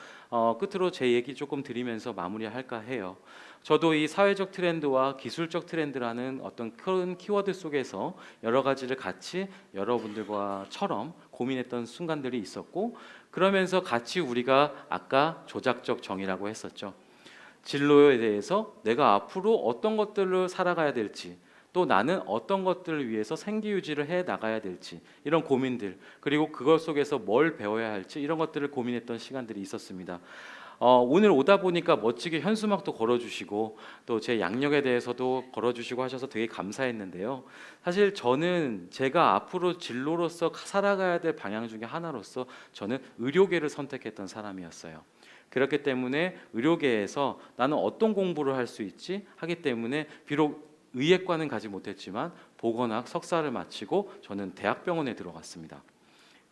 끝으로 제 얘기 조금 드리면서 마무리할까 해요. 저도 이 사회적 트렌드와 기술적 트렌드라는 어떤 큰 키워드 속에서 여러 가지를 같이 여러분들과처럼 고민했던 순간들이 있었고, 그러면서 같이 우리가 아까 조작적 정의라고 했었죠. 진로에 대해서 내가 앞으로 어떤 것들을 살아가야 될지, 또 나는 어떤 것들을 위해서 생계 유지를 해 나가야 될지, 이런 고민들, 그리고 그것 속에서 뭘 배워야 할지, 이런 것들을 고민했던 시간들이 있었습니다. 오늘 오다 보니까 멋지게 현수막도 걸어주시고 또 제 양력에 대해서도 걸어주시고 하셔서 되게 감사했는데요. 사실 저는 제가 앞으로 진로로서 살아가야 될 방향 중에 하나로서 저는 의료계를 선택했던 사람이었어요. 그렇기 때문에 의료계에서 나는 어떤 공부를 할 수 있지 하기 때문에 비록 의예과는 가지 못했지만 보건학 석사를 마치고 저는 대학병원에 들어갔습니다.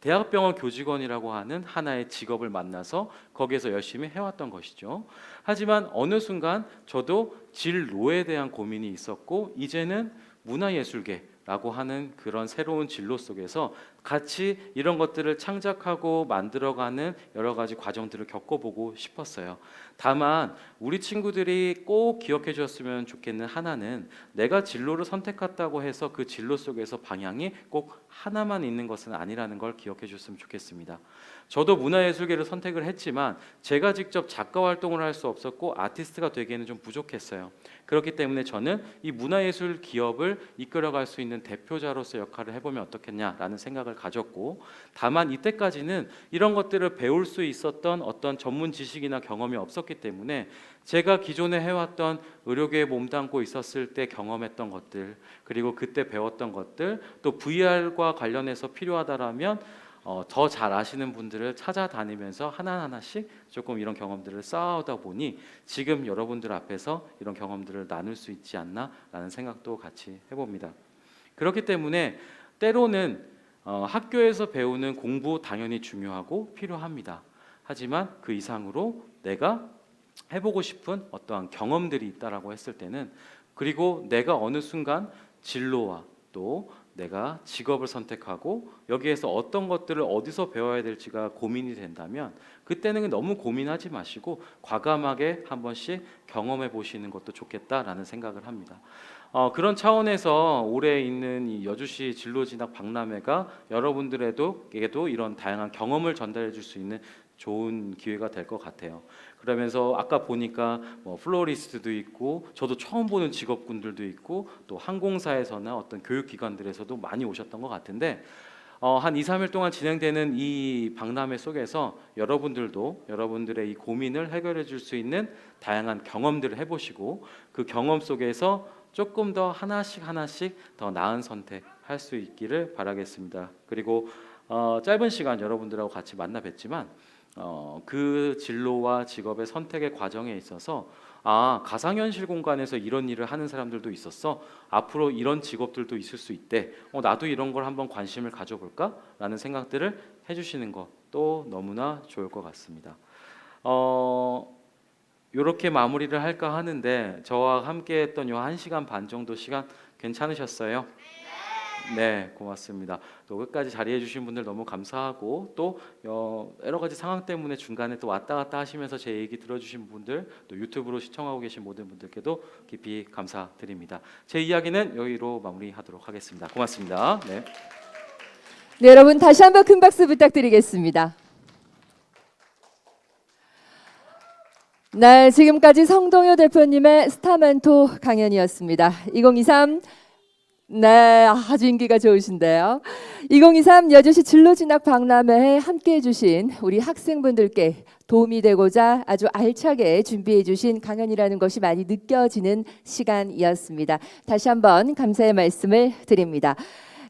대학병원 교직원이라고 하는 하나의 직업을 만나서 거기에서 열심히 해왔던 것이죠. 하지만 어느 순간 저도 진로에 대한 고민이 있었고, 이제는 문화예술계라고 하는 그런 새로운 진로 속에서 같이 이런 것들을 창작하고 만들어가는 여러 가지 과정들을 겪어보고 싶었어요. 다만 우리 친구들이 꼭 기억해 주었으면 좋겠는 하나는, 내가 진로를 선택했다고 해서 그 진로 속에서 방향이 꼭 하나만 있는 것은 아니라는 걸 기억해 줬으면 좋겠습니다. 저도 문화예술계를 선택을 했지만 제가 직접 작가 활동을 할 수 없었고 아티스트가 되기에는 좀 부족했어요. 그렇기 때문에 저는 이 문화예술 기업을 이끌어갈 수 있는 대표자로서 역할을 해보면 어떻겠냐라는 생각을 가졌고, 다만 이때까지는 이런 것들을 배울 수 있었던 어떤 전문 지식이나 경험이 없었기 때문에 제가 기존에 해왔던 의료계에 몸담고 있었을 때 경험했던 것들, 그리고 그때 배웠던 것들, 또 VR과 관련해서 필요하다라면 더 잘 아시는 분들을 찾아다니면서 하나하나씩 조금 이런 경험들을 쌓아오다 보니 지금 여러분들 앞에서 이런 경험들을 나눌 수 있지 않나라는 생각도 같이 해봅니다. 그렇기 때문에 때로는 학교에서 배우는 공부 당연히 중요하고 필요합니다. 하지만 그 이상으로 내가 해보고 싶은 어떠한 경험들이 있다라고 했을 때는, 그리고 내가 어느 순간 진로와 또 내가 직업을 선택하고 여기에서 어떤 것들을 어디서 배워야 될지가 고민이 된다면, 그때는 너무 고민하지 마시고 과감하게 한 번씩 경험해 보시는 것도 좋겠다라는 생각을 합니다. 그런 차원에서 올해 있는 이 여주시 진로진학 박람회가 여러분들에게도 이런 다양한 경험을 전달해 줄 수 있는 좋은 기회가 될 것 같아요. 그러면서 아까 보니까 플로리스트도 있고 저도 처음 보는 직업군들도 있고 또 항공사에서나 어떤 교육기관들에서도 많이 오셨던 것 같은데, 한 2, 3일 동안 진행되는 이 박람회 속에서 여러분들도 여러분들의 이 고민을 해결해 줄 수 있는 다양한 경험들을 해보시고 그 경험 속에서 조금 더 하나씩 더 나은 선택할 수 있기를 바라겠습니다. 그리고 짧은 시간 여러분들하고 같이 만나 뵀지만 그 진로와 직업의 선택의 과정에 있어서 가상현실 공간에서 이런 일을 하는 사람들도 있었어. 앞으로 이런 직업들도 있을 수 있대. 나도 이런 걸 한번 관심을 가져볼까? 라는 생각들을 해주시는 것도 너무나 좋을 것 같습니다. 이렇게 마무리를 할까 하는데 저와 함께했던 요 1시간 반 정도 시간 괜찮으셨어요? 네, 고맙습니다. 또 끝까지 자리해 주신 분들 너무 감사하고 또 여러 가지 상황 때문에 중간에 또 왔다 갔다 하시면서 제 얘기 들어주신 분들 또 유튜브로 시청하고 계신 모든 분들께도 깊이 감사드립니다. 제 이야기는 여기로 마무리하도록 하겠습니다. 고맙습니다. 네. 네, 여러분 다시 한번 큰 박수 부탁드리겠습니다. 네, 지금까지 성동효 대표님의 스타멘토 강연이었습니다. 2023 네, 아주 인기가 좋으신데요. 2023 여주시 진로진학 박람회에 함께해 주신 우리 학생분들께 도움이 되고자 아주 알차게 준비해 주신 강연이라는 것이 많이 느껴지는 시간이었습니다. 다시 한번 감사의 말씀을 드립니다.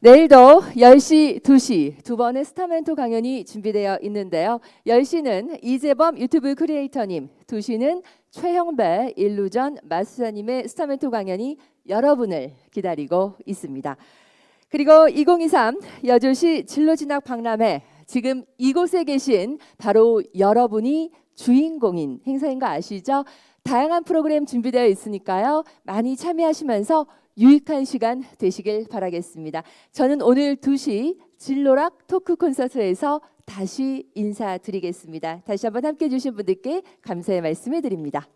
내일도 10시, 2시 두 번의 스타멘토 강연이 준비되어 있는데요. 10시는 이재범 유튜브 크리에이터님, 2시는 최형배 일루전 마수사님의 스타멘토 강연이 여러분을 기다리고 있습니다. 그리고 2023 여주시 진로진학 박람회 지금 이곳에 계신 바로 여러분이 주인공인 행사인 거 아시죠? 다양한 프로그램 준비되어 있으니까요. 많이 참여하시면서 유익한 시간 되시길 바라겠습니다. 저는 오늘 2시 진로락 토크 콘서트에서 다시 인사드리겠습니다. 다시 한번 함께해 주신 분들께 감사의 말씀을 드립니다.